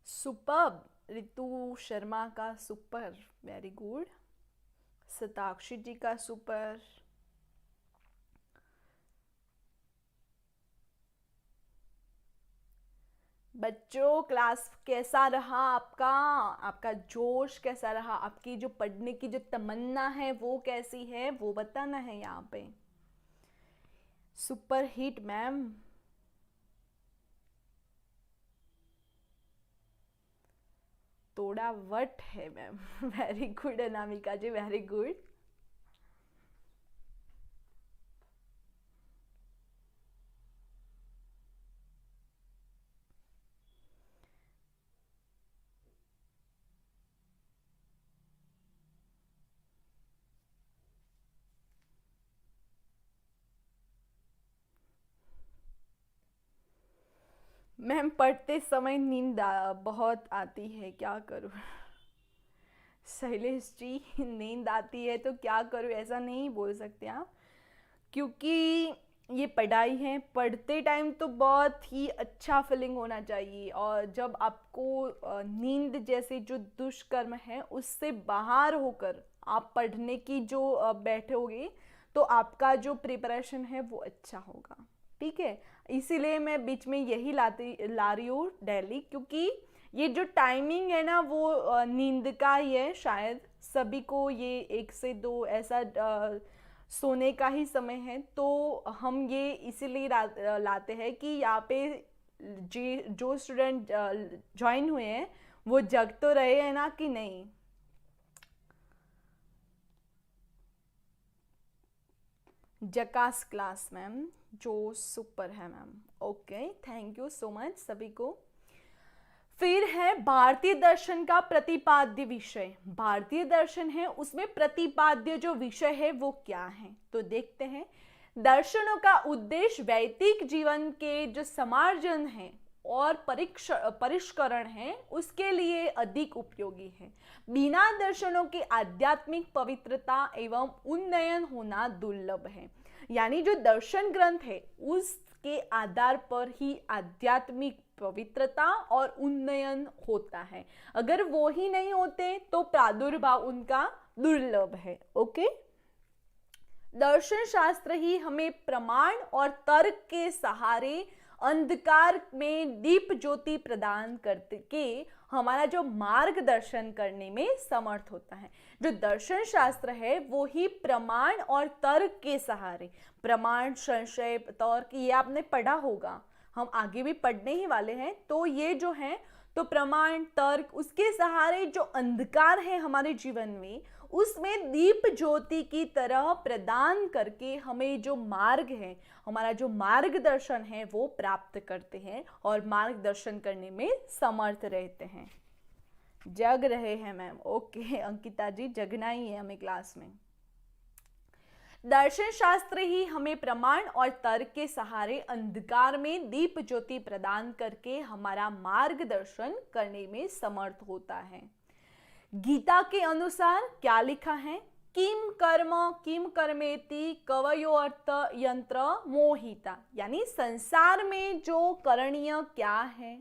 सुपर्ब, रितु शर्मा का सुपर, वेरी गुड। सताक्षी जी का सुपर। बच्चों क्लास कैसा रहा आपका? आपका जोश कैसा रहा? आपकी जो पढ़ने की जो तमन्ना है वो कैसी है वो बताना है यहाँ पे। Super hit ma'am. थोड़ा वट है मैम। वेरी गुड अनामिका जी, वेरी गुड। मैम पढ़ते समय नींद बहुत आती है, क्या करूँ? शैलेश जी, नींद आती है तो क्या करूँ, ऐसा नहीं बोल सकते आप, क्योंकि ये पढ़ाई है। पढ़ते टाइम तो बहुत ही अच्छा फीलिंग होना चाहिए, और जब आपको नींद जैसे जो दुष्कर्म है उससे बाहर होकर आप पढ़ने की जो बैठोगे तो आपका जो प्रिपरेशन है वो अच्छा होगा। ठीक है, इसीलिए मैं बीच में यही ला रही हूँ डेली, क्योंकि ये जो टाइमिंग है ना वो नींद का ही है। शायद सभी को ये 1 से 2 ऐसा सोने का ही समय है, तो हम ये इसीलिए लाते हैं कि यहाँ पे जो स्टूडेंट ज्वाइन हुए हैं वो जग तो रहे हैं ना कि नहीं। जकास क्लास मैम, जो सुपर है ma'am. Okay, thank you so much सभी को। फिर है भारतीय दर्शन का प्रतिपाद्य विषय। भारतीय दर्शन है उसमें प्रतिपाद्य जो विषय है वो क्या है, तो देखते हैं। दर्शनों का उद्देश्य वैदिक जीवन के जो समार्जन है और परिष्करण है उसके लिए अधिक उपयोगी है। बिना दर्शनों के आध्यात्मिक पवित्रता एवं उन्नयन होना दुर्लभ है। यानी जो दर्शन ग्रंथ है उसके आधार पर ही आध्यात्मिक पवित्रता और उन्नयन होता है। अगर वो ही नहीं होते तो प्रादुर्भाव उनका दुर्लभ है। ओके, दर्शन शास्त्र ही हमें प्रमाण और तर्क के सहारे अंधकार में दीप ज्योति प्रदान करके हमारा जो मार्गदर्शन करने में समर्थ होता है। जो दर्शन शास्त्र है वो ही प्रमाण और तर्क के सहारे, प्रमाण, संशय, तर्क, ये आपने पढ़ा होगा, हम आगे भी पढ़ने ही वाले हैं। तो ये जो है तो प्रमाण, तर्क, उसके सहारे जो अंधकार है हमारे जीवन में उसमें दीप ज्योति की तरह प्रदान करके हमें जो मार्ग है, हमारा जो मार्गदर्शन है वो प्राप्त करते हैं और मार्गदर्शन करने में समर्थ रहते हैं। जग रहे हैं मैम, ओके अंकिता जी, जगना ही है हमें क्लास में। दर्शन शास्त्र ही हमें प्रमाण और तर्क के सहारे अंधकार में दीप ज्योति प्रदान करके हमारा मार्गदर्शन करने में समर्थ होता है। गीता के अनुसार क्या लिखा है? किम कर्मेति कवयो अर्थ यंत्र मोहिता, यानी संसार में जो करणीय क्या है,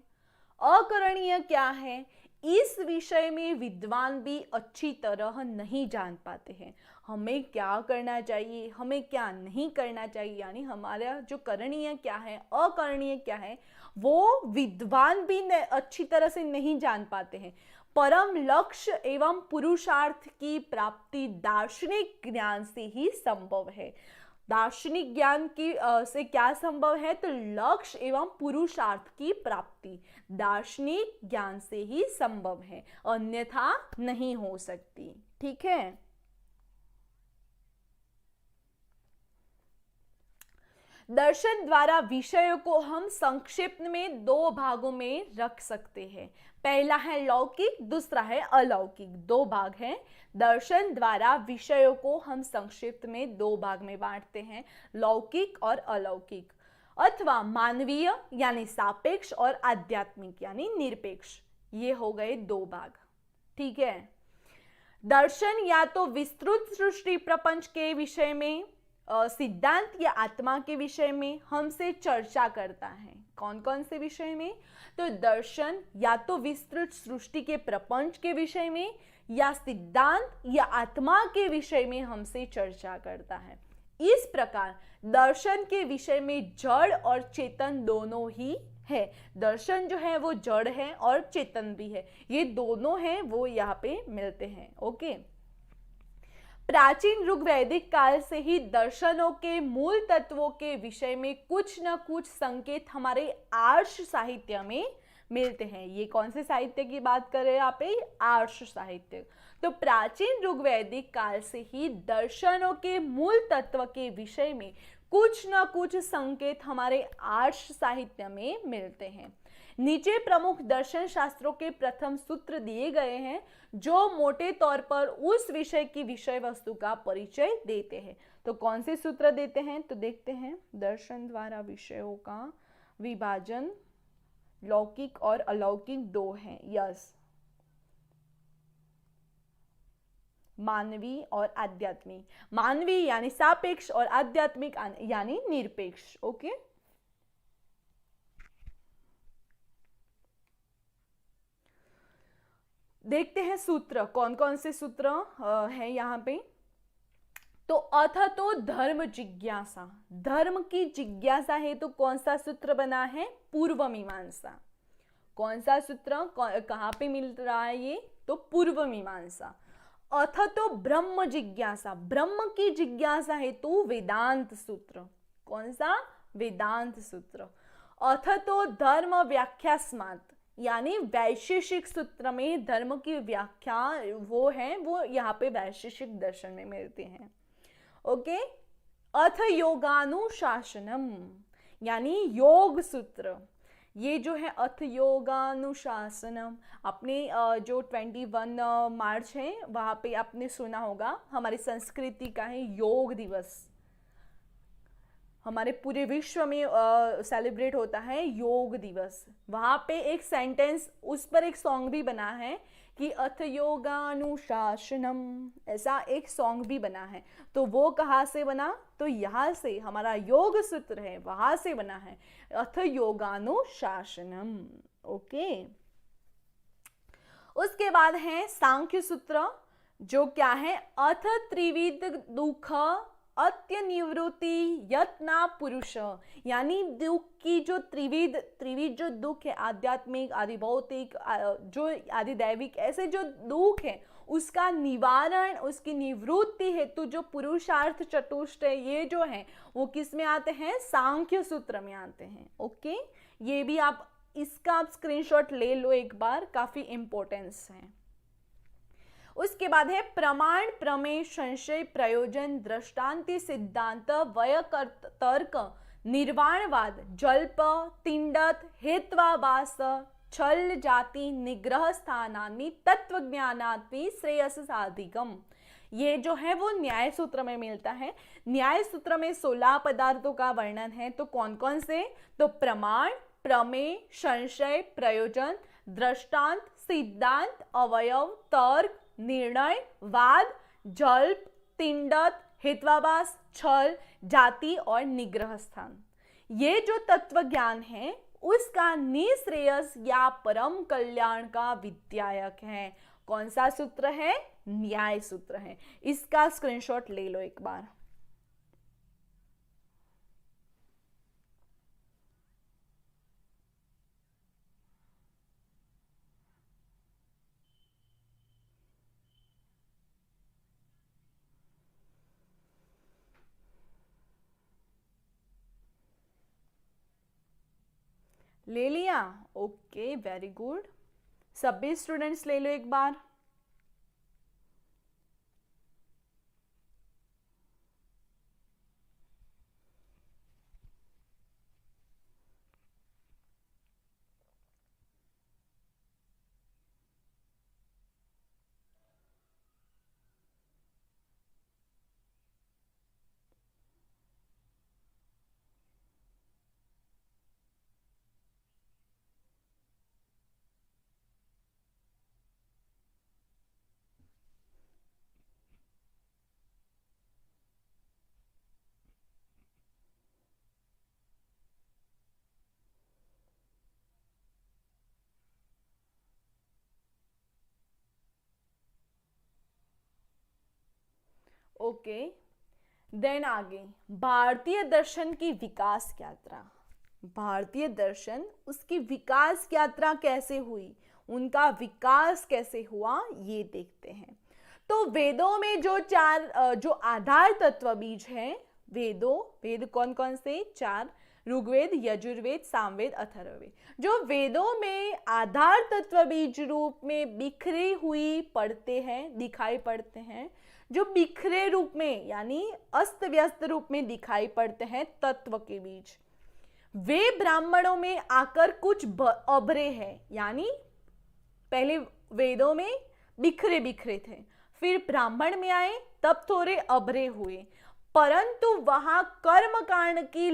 अकरणीय क्या है, इस विषय में विद्वान भी अच्छी तरह नहीं जान पाते हैं। हमें क्या करना चाहिए, हमें क्या नहीं करना चाहिए, यानी हमारा जो करणीय क्या है, अकरणीय क्या है, वो विद्वान भी अच्छी तरह से नहीं जान पाते हैं। परम लक्ष्य एवं पुरुषार्थ की प्राप्ति दार्शनिक ज्ञान से ही संभव है। दार्शनिक ज्ञान की से क्या संभव है? तो लक्ष्य एवं पुरुषार्थ की प्राप्ति दार्शनिक ज्ञान से ही संभव है, अन्यथा नहीं हो सकती। ठीक है, दर्शन द्वारा विषयों को हम संक्षिप्त में दो भागों में रख सकते हैं। पहला है लौकिक, दूसरा है अलौकिक। दो भाग हैं। दर्शन द्वारा विषयों को हम संक्षिप्त में दो भाग में बांटते हैं, लौकिक और अलौकिक, अथवा मानवीय यानी सापेक्ष और आध्यात्मिक यानी निरपेक्ष। ये हो गए दो भाग। ठीक है, दर्शन या तो विस्तृत सृष्टि प्रपंच के विषय में, सिद्धांत या आत्मा के विषय में हमसे चर्चा करता है। कौन कौन से विषय में? तो दर्शन या तो विस्तृत सृष्टि के प्रपंच के विषय में या सिद्धांत या आत्मा के विषय में हमसे चर्चा करता है। इस प्रकार दर्शन के विषय में जड़ और चेतन दोनों ही है। दर्शन जो है वो जड़ है और चेतन भी है, ये दोनों हैं वो यहाँ पे मिलते हैं। ओके, प्राचीन ऋग्वैदिक काल से ही दर्शनों के मूल तत्वों के विषय में कुछ न कुछ संकेत हमारे आर्ष साहित्य में मिलते हैं। ये कौन से साहित्य की बात कर रहे हैं यहाँ पे? आर्ष साहित्य। तो प्राचीन ऋग्वैदिक काल से ही दर्शनों के मूल तत्व के विषय में कुछ न कुछ संकेत हमारे आर्ष साहित्य में मिलते हैं। नीचे प्रमुख दर्शन शास्त्रों के प्रथम सूत्र दिए गए हैं जो मोटे तौर पर उस विषय की विषय वस्तु का परिचय देते हैं। तो कौन से सूत्र देते हैं? तो देखते हैं। दर्शन द्वारा विषयों का विभाजन लौकिक और अलौकिक दो हैं। यस, मानवी और आध्यात्मिक। मानवी यानी सापेक्ष और आध्यात्मिक यानी निरपेक्ष। ओके, देखते हैं सूत्र, कौन कौन से सूत्र है यहाँ पे। तो अथ तो धर्म जिज्ञासा, धर्म की जिज्ञासा है तो कौन सा सूत्र बना है? पूर्व मीमांसा। कौन सा सूत्र कहाँ पे मिल रहा है ये? तो पूर्व मीमांसा। अथ तो ब्रह्म जिज्ञासा, ब्रह्म की जिज्ञासा है तो वेदांत सूत्र। कौन सा? वेदांत सूत्र। अथ तो धर्म व्याख्यास्मात्, यानी वैशेषिक सूत्र में धर्म की व्याख्या वो है, वो यहाँ पे वैशेषिक दर्शन में मिलते हैं। ओके, अथ योगानुशासनम यानी योग सूत्र। ये जो है अथ योगानुशासनम, अपने जो 21 मार्च है वहाँ पे आपने सुना होगा, हमारी संस्कृति का है योग दिवस। हमारे पूरे विश्व में सेलिब्रेट होता है योग दिवस। वहाँ पे एक सेंटेंस, उस पर एक सॉन्ग भी बना है कि अथ योगानुशासनम, ऐसा एक सॉन्ग भी बना है। तो वो कहाँ से बना? तो यहाँ से, हमारा योग सूत्र है वहाँ से बना है, अथ योगानुशासनम। ओके, उसके बाद है सांख्य सूत्र, जो क्या है? अथ त्रिविध दुख अत्य निवृत्ति यत्ना पुरुष, यानी दुख की जो त्रिविध जो दुख है, आध्यात्मिक, आदि भौतिक, जो आदि दैविक, ऐसे जो दुख है उसका निवारण, उसकी निवृत्ति हेतु जो पुरुषार्थ चतुष्ट है, ये जो है वो किस में आते हैं? सांख्य सूत्र में आते हैं। ओके, ये भी आप इसका आप स्क्रीनशॉट ले लो एक बार, काफी इंपॉर्टेंस है। उसके बाद है प्रमाण, प्रमेय, संशय, प्रयोजन, दृष्टांति, सिद्धांत, वैयाकर्त, तर्क, निर्वाणवाद, जल्प, तिंडत, हेत्वाभास, छल जाति निग्रह स्थानानि तत्वज्ञानात्मि श्रेयस साधिकम। ये जो है वो न्याय सूत्र में मिलता है। न्याय सूत्र में 16 पदार्थों का वर्णन है। तो कौन कौन से? तो प्रमाण, प्रमेय, संशय, प्रयोजन, दृष्टांत, सिद्धांत, अवयव, तर्क, निर्णय, वाद, जल्प, तिंडत, हेत्वाभास, छल, जाति और निग्रह स्थान। ये जो तत्व ज्ञान है उसका निश्रेयस या परम कल्याण का विद्यायक है। कौन सा सूत्र है? न्याय सूत्र है। इसका स्क्रीनशॉट ले लो एक बार। ले लिया? Okay, very good. सभी स्टूडेंट्स ले लो एक बार। ओके, देन आगे भारतीय दर्शन की विकास यात्रा। भारतीय दर्शन, उसकी विकास यात्रा कैसे हुई, उनका विकास कैसे हुआ, ये देखते हैं। तो वेदों में जो जो आधार तत्व बीज हैं, वेद कौन कौन से? 4, ऋग्वेद, यजुर्वेद, सामवेद, अथर्ववेद। जो वेदों में आधार तत्व बीज रूप में बिखरी हुई पढ़ते हैं, दिखाई पड़ते हैं, जो बिखरे रूप में यानी अस्त व्यस्त रूप में दिखाई पड़ते हैं तत्व के बीज, वे ब्राह्मणों में आकर कुछ अभरे हैं। यानी पहले वेदों में बिखरे बिखरे थे, फिर ब्राह्मण में आए तब थोड़े अभरे हुए, परंतु वहां कर्मकांड की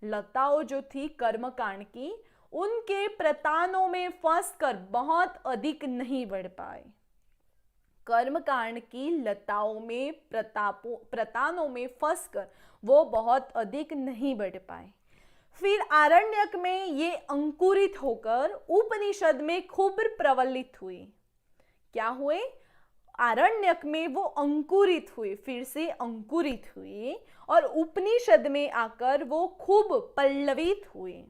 लताओं जो थी कर्मकांड की, उनके प्रतानों में फंसकर बहुत अधिक नहीं बढ़ पाए। कर्मकांड की लताओं में प्रतानों में फंसकर वो बहुत अधिक नहीं बढ़ पाए। फिर आरण्यक में ये अंकुरित होकर उपनिषद में खूब प्रवलित हुए। क्या हुए? आरण्यक में वो अंकुरित हुए, फिर से अंकुरित हुए और उपनिषद में आकर वो खूब पल्लवित हुए।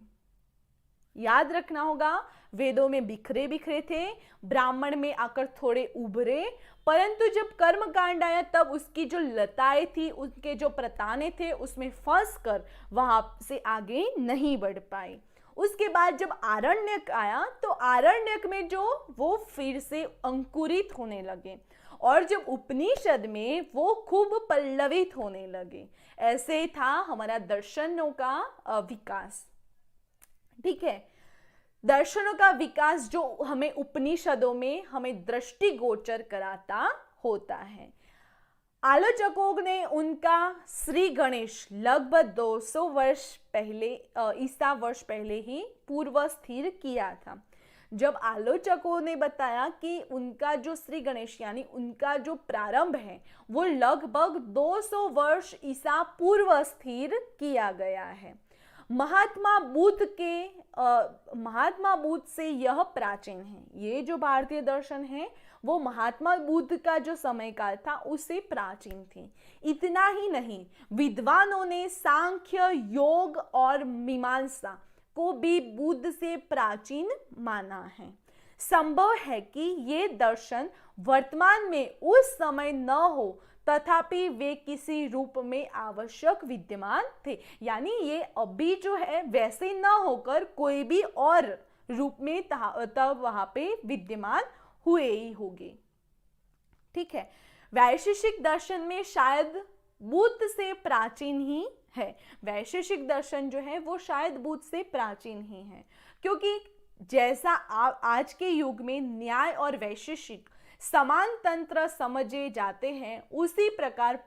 याद रखना होगा, वेदों में बिखरे बिखरे थे, ब्राह्मण में आकर थोड़े उभरे, परंतु जब कर्मकांड आया तब उसकी जो लताएं थी, उनके जो प्रताने थे, उसमें फंसकर वहां से आगे नहीं बढ़ पाए। उसके बाद जब आरण्यक आया तो आरण्यक में जो वो फिर से अंकुरित होने लगे और जब उपनिषद में वो खूब पल्लवित होने लगे। ऐसे था हमारा दर्शनों का विकास। ठीक है, दर्शनों का विकास जो हमें उपनिषदों में हमें दृष्टिगोचर कराता होता है। आलोचकों ने उनका श्री गणेश लगभग 200 वर्ष पहले, ईसा वर्ष पहले ही पूर्व स्थिर किया था। जब आलोचकों ने बताया कि उनका जो श्री गणेश यानी उनका जो प्रारंभ है वो लगभग 200 वर्ष ईसा पूर्व स्थिर किया गया है। महात्मा बुद्ध से यह प्राचीन है। ये जो भारतीय दर्शन है वो महात्मा बुद्ध का जो समय काल था उससे प्राचीन थी। इतना ही नहीं, विद्वानों ने सांख्य, योग और मीमांसा को भी बुद्ध से प्राचीन माना है। संभव है कि ये दर्शन वर्तमान में उस समय न हो, तथापि वे किसी रूप में आवश्यक विद्यमान थे। यानी ये अभी जो है वैसे न होकर कोई भी और रूप में तब वहां पे विद्यमान हुए ही होंगे। ठीक है, वैशेषिक दर्शन में शायद बुद्ध से प्राचीन ही है। वैशेषिक दर्शन जो है वो शायद बुद्ध से प्राचीन ही है, क्योंकि जैसा आज के युग में न्याय और वैशेषिक समान तंत्र समझे जाते हैं, उसी प्रकार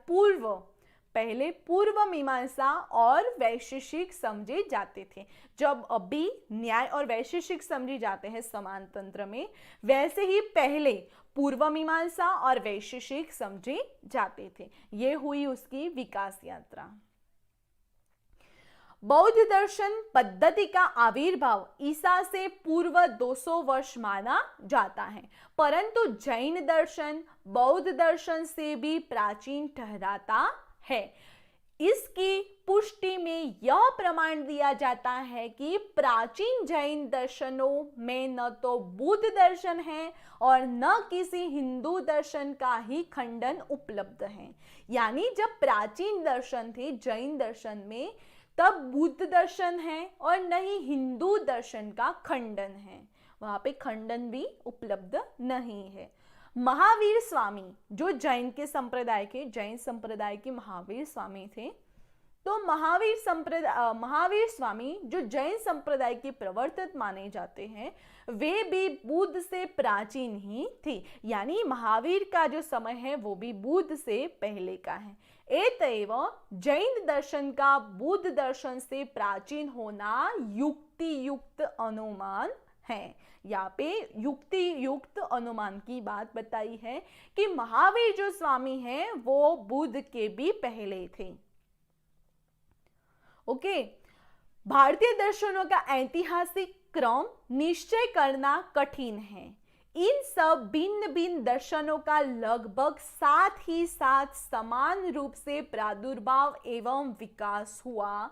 पहले पूर्व मीमांसा और वैशेषिक समझे जाते थे। जब अभी न्याय और वैशेषिक समझे जाते हैं समान तंत्र में, वैसे ही पहले पूर्व मीमांसा और वैशेषिक समझे जाते थे। ये हुई उसकी विकास यात्रा। बौद्ध दर्शन पद्धति का आविर्भाव ईसा से पूर्व 200 वर्ष माना जाता है, परंतु जैन दर्शन बौद्ध दर्शन से भी प्राचीन ठहराता है। इसकी पुष्टि में यह प्रमाण दिया जाता है कि प्राचीन जैन दर्शनों में न तो बुद्ध दर्शन है और न किसी हिंदू दर्शन का ही खंडन उपलब्ध है। यानी जब प्राचीन दर्शन थे जैन दर्शन में, तब बुद्ध दर्शन है और न ही हिंदू दर्शन का खंडन है, वहां पे खंडन भी उपलब्ध नहीं है। महावीर स्वामी जो जैन संप्रदाय के महावीर स्वामी थे, तो महावीर स्वामी जो जैन संप्रदाय के प्रवर्तक माने जाते हैं, वे भी बुद्ध से प्राचीन ही थे। यानी महावीर का जो समय है वो भी बुद्ध से पहले का है। एतएव जैन दर्शन का बुद्ध दर्शन से प्राचीन होना युक्ति युक्त अनुमान है। यहाँ पे युक्ति युक्त अनुमान की बात बताई है कि महावीर जो स्वामी हैं वो बुद्ध के भी पहले थे। ओके, भारतीय दर्शनों का ऐतिहासिक क्रम निश्चय करना कठिन है। इन सब भिन्न भिन्न दर्शनों का लगभग साथ ही साथ समान रूप से प्रादुर्भाव एवं विकास हुआ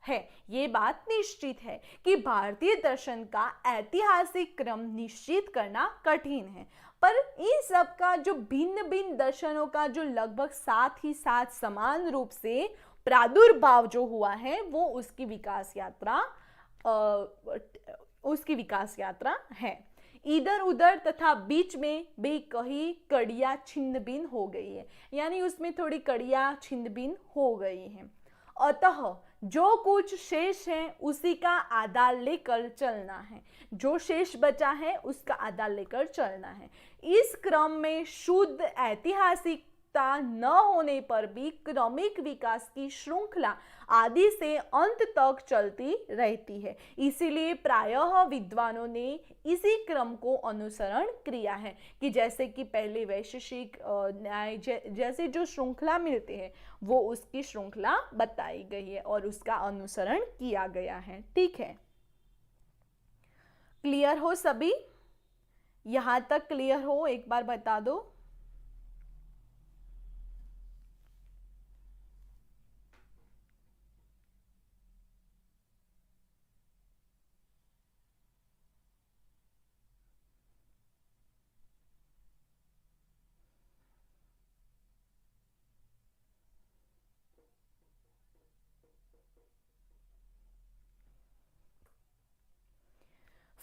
है। ये बात निश्चित है कि भारतीय दर्शन का ऐतिहासिक क्रम निश्चित करना कठिन है, पर इन सब का जो भिन्न भिन्न दर्शनों का जो लगभग साथ ही साथ समान रूप से प्रादुर्भाव जो हुआ है वो उसकी विकास यात्रा है। इधर उधर तथा बीच में भी कहीं कड़ियां छिन्न भिन्न हो गई है, यानी उसमें थोड़ी कड़ियां छिन्न भिन्न हो गई हैं। अतः जो कुछ शेष है उसी का आधार लेकर चलना है, जो शेष बचा है उसका आधार लेकर चलना है। इस क्रम में शुद्ध ऐतिहासिकता न होने पर भी क्रमिक विकास की श्रृंखला आदि से अंत तक चलती रहती है। इसीलिए प्रायः विद्वानों ने इसी क्रम को अनुसरण किया है कि जैसे कि पहले वैशेषिक न्याय जैसे जो श्रृंखला मिलते हैं वो उसकी श्रृंखला बताई गई है और उसका अनुसरण किया गया है। ठीक है, क्लियर हो सभी? यहां तक क्लियर हो एक बार बता दो।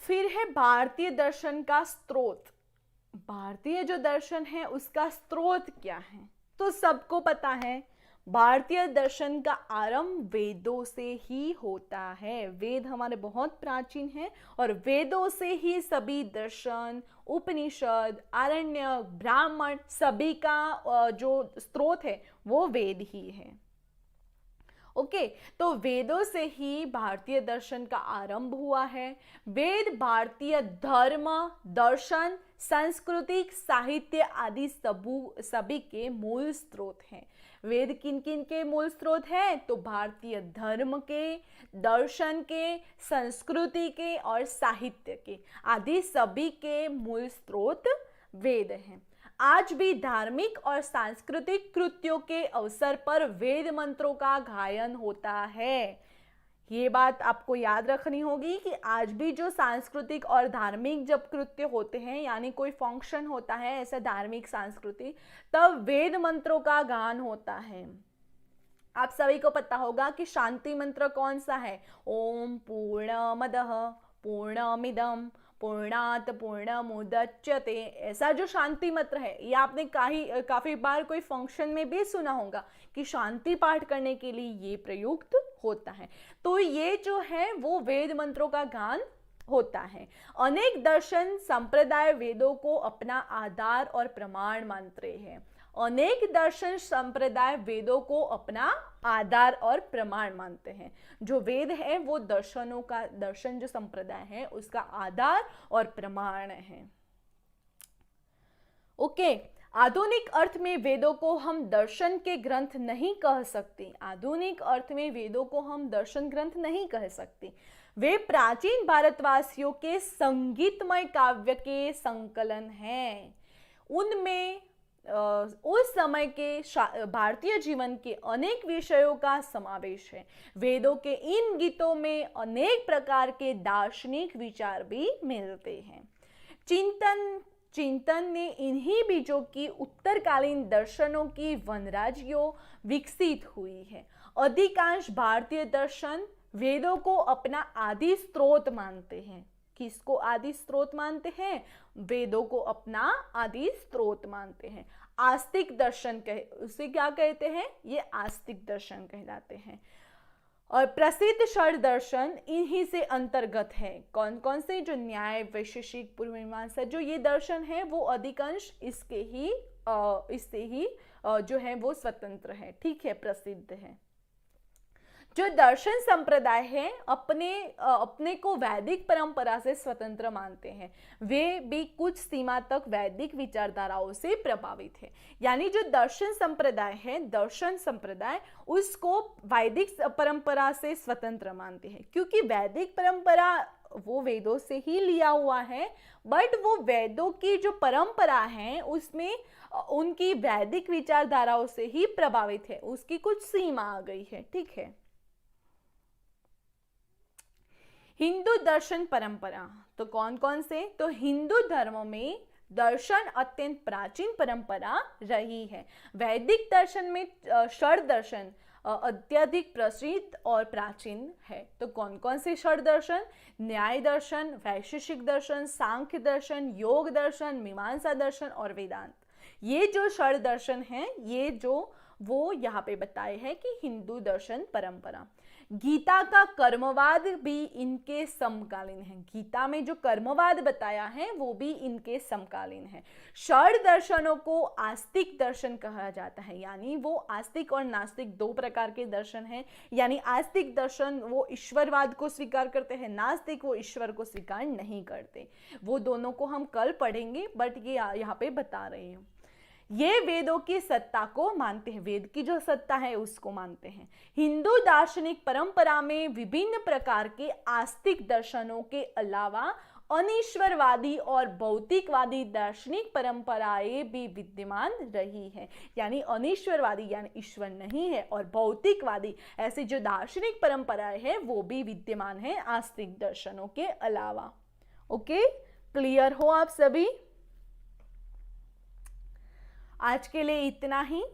फिर है भारतीय दर्शन का स्रोत। भारतीय जो दर्शन है उसका स्रोत क्या है? तो सबको पता है भारतीय दर्शन का आरंभ वेदों से ही होता है। वेद हमारे बहुत प्राचीन हैं और वेदों से ही सभी दर्शन, उपनिषद, आरण्यक, ब्राह्मण सभी का जो स्रोत है वो वेद ही है। ओके, तो वेदों से ही भारतीय दर्शन का आरंभ हुआ है। वेद भारतीय धर्म, दर्शन, सांस्कृतिक, साहित्य आदि सभी के मूल स्रोत हैं। वेद किन किन के मूल स्रोत हैं? तो भारतीय धर्म के, दर्शन के, संस्कृति के और साहित्य के आदि सभी के मूल स्रोत वेद हैं। आज भी धार्मिक और सांस्कृतिक कृत्यों के अवसर पर वेद मंत्रों का गायन होता है। ये बात आपको याद रखनी होगी कि आज भी जो सांस्कृतिक और धार्मिक जब कृत्य होते हैं, यानी कोई फंक्शन होता है ऐसा धार्मिक सांस्कृतिक, तब वेद मंत्रों का गान होता है। आप सभी को पता होगा कि शांति मंत्र कौन सा है? ओम पूर्णमदः पूर्णमिदं पूर्णात पूर्णमुदच्यते, ऐसा जो शांति मंत्र है ये आपने काफी बार कोई फंक्शन में भी सुना होगा कि शांति पाठ करने के लिए ये प्रयुक्त होता है। तो ये जो है वो वेद मंत्रों का गान होता है। अनेक दर्शन संप्रदाय वेदों को अपना आधार और प्रमाण मानते हैं। अनेक दर्शन संप्रदाय वेदों को अपना आधार और प्रमाण मानते हैं। जो वेद है वो दर्शनों का, दर्शन जो संप्रदाय है उसका आधार और प्रमाण है। ओके, आधुनिक अर्थ में वेदों को हम दर्शन के ग्रंथ नहीं कह सकते। आधुनिक अर्थ में वेदों को हम दर्शन ग्रंथ नहीं कह सकते। वे प्राचीन भारतवासियों के संगीतमय काव्य के संकलन हैं। उनमें उस समय के भारतीय जीवन के अनेक विषयों का समावेश है। वेदों के इन गीतों में अनेक प्रकार के दार्शनिक विचार भी मिलते हैं। चिंतन ने इन्हीं बीजों की उत्तरकालीन दर्शनों की वनराजियों विकसित हुई है। अधिकांश भारतीय दर्शन वेदों को अपना आदि स्रोत मानते हैं। किसको आदि स्रोत मानते हैं? वेदों को अपना आदि स्रोत मानते हैं। आस्तिक दर्शन उसे क्या कहते हैं? ये आस्तिक दर्शन कहलाते हैं। और प्रसिद्ध षड दर्शन इन्हीं से अंतर्गत है। कौन कौन से? जो न्याय, वैशेषिक, पूर्व मीमांसा, जो ये दर्शन है वो अधिकांश इससे ही जो है वो स्वतंत्र है। ठीक है, प्रसिद्ध है। जो दर्शन संप्रदाय है अपने को वैदिक परंपरा से स्वतंत्र मानते हैं। वे भी कुछ सीमा तक वैदिक विचारधाराओं से प्रभावित है। यानी जो दर्शन संप्रदाय है, दर्शन संप्रदाय उसको वैदिक परंपरा से स्वतंत्र मानते हैं, क्योंकि वैदिक परंपरा वो वेदों से ही लिया हुआ है, बट वो वेदों की जो परंपरा है उसमें उनकी वैदिक विचारधाराओं से ही प्रभावित है, उसकी कुछ सीमा आ गई है। ठीक है। हिंदू दर्शन परंपरा, तो कौन कौन से? तो हिंदू धर्म में दर्शन अत्यंत प्राचीन परंपरा रही है। वैदिक दर्शन में षड दर्शन अत्यधिक प्रसिद्ध और प्राचीन है। तो कौन कौन से षड दर्शन? न्याय दर्शन, वैशेषिक दर्शन, सांख्य दर्शन, योग दर्शन, मीमांसा दर्शन और वेदांत। ये जो षड दर्शन हैं, ये जो वो यहाँ पे बताए हैं कि हिंदू दर्शन परंपरा। गीता का कर्मवाद भी इनके समकालीन है। गीता में जो कर्मवाद बताया है वो भी इनके समकालीन है। षड दर्शनों को आस्तिक दर्शन कहा जाता है, यानी वो आस्तिक और नास्तिक दो प्रकार के दर्शन हैं। यानी आस्तिक दर्शन वो ईश्वरवाद को स्वीकार करते हैं, नास्तिक वो ईश्वर को स्वीकार नहीं करते। वो दोनों को हम कल पढ़ेंगे, बट ये यहाँ पे बता रहे हैं। ये वेदों की सत्ता को मानते हैं, वेद की जो सत्ता है उसको मानते हैं। हिंदू दार्शनिक परंपरा में विभिन्न प्रकार के आस्तिक दर्शनों के अलावा अनीश्वरवादी और भौतिकवादी दार्शनिक परंपराएं भी विद्यमान रही है। यानी अनीश्वरवादी यानी ईश्वर नहीं है, और भौतिकवादी ऐसी जो दार्शनिक परंपराएं हैं वो भी विद्यमान है आस्तिक दर्शनों के अलावा। ओके, क्लियर हो आप सभी? आज के लिए इतना ही।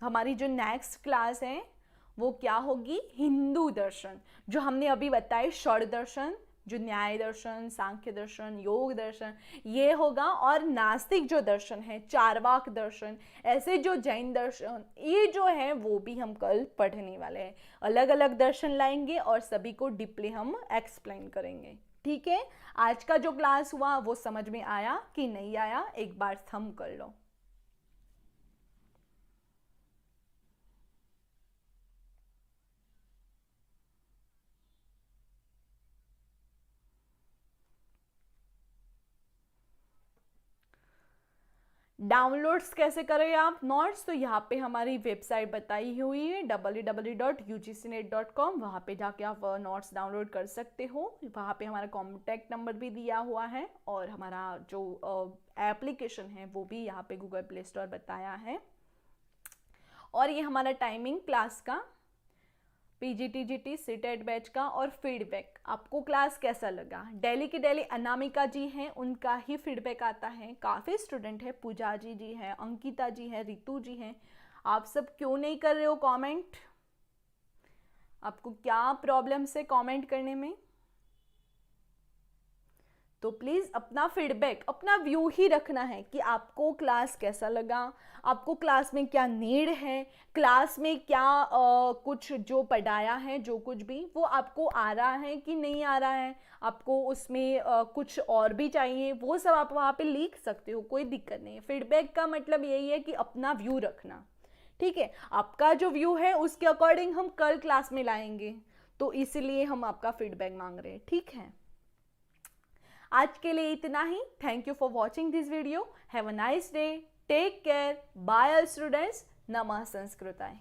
हमारी जो नेक्स्ट क्लास है वो क्या होगी? हिंदू दर्शन, जो हमने अभी बताए षड दर्शन, जो न्याय दर्शन, सांख्य दर्शन, योग दर्शन, ये होगा। और नास्तिक जो दर्शन है, चारवाक दर्शन, ऐसे जो जैन दर्शन, ये जो है वो भी हम कल पढ़ने वाले हैं। अलग अलग दर्शन लाएंगे और सभी को डीपली हम एक्सप्लेन करेंगे। ठीक है, आज का जो क्लास हुआ वो समझ में आया कि नहीं आया, एक बार थम कर लो। डाउनलोड्स कैसे करें आप नोट्स? तो यहाँ पे हमारी वेबसाइट बताई हुई है www.ugcnet.com। वहाँ पे जाके आप नोट्स डाउनलोड कर सकते हो। वहाँ पे हमारा कॉन्टैक्ट नंबर भी दिया हुआ है, और हमारा जो एप्लीकेशन है वो भी यहाँ पे गूगल प्ले स्टोर बताया है। और ये हमारा टाइमिंग क्लास का, PGTGT सीटेट बैच का, और फीडबैक आपको क्लास कैसा लगा? डेली की डेली अनामिका जी हैं, उनका ही फीडबैक आता है। काफ़ी स्टूडेंट है, पूजा जी हैं, अंकिता जी हैं, रितु जी हैं। आप सब क्यों नहीं कर रहे हो कमेंट? आपको क्या प्रॉब्लम है कमेंट करने में? तो प्लीज़ अपना फीडबैक, अपना व्यू ही रखना है कि आपको क्लास कैसा लगा, आपको क्लास में क्या नीड है, क्लास में क्या कुछ जो पढ़ाया है, जो कुछ भी वो आपको आ रहा है कि नहीं आ रहा है, आपको उसमें कुछ और भी चाहिए, वो सब आप वहाँ पे लिख सकते हो, कोई दिक्कत नहीं है। फीडबैक का मतलब यही है कि अपना व्यू रखना, ठीक है। आपका जो व्यू है उसके अकॉर्डिंग हम कल क्लास में लाएंगे, तो इसलिए हम आपका फीडबैक मांग रहे हैं, ठीक है। आज के लिए इतना ही। Thank you for watching this video. Have a nice day, take care, bye students, नमः संस्कृताय।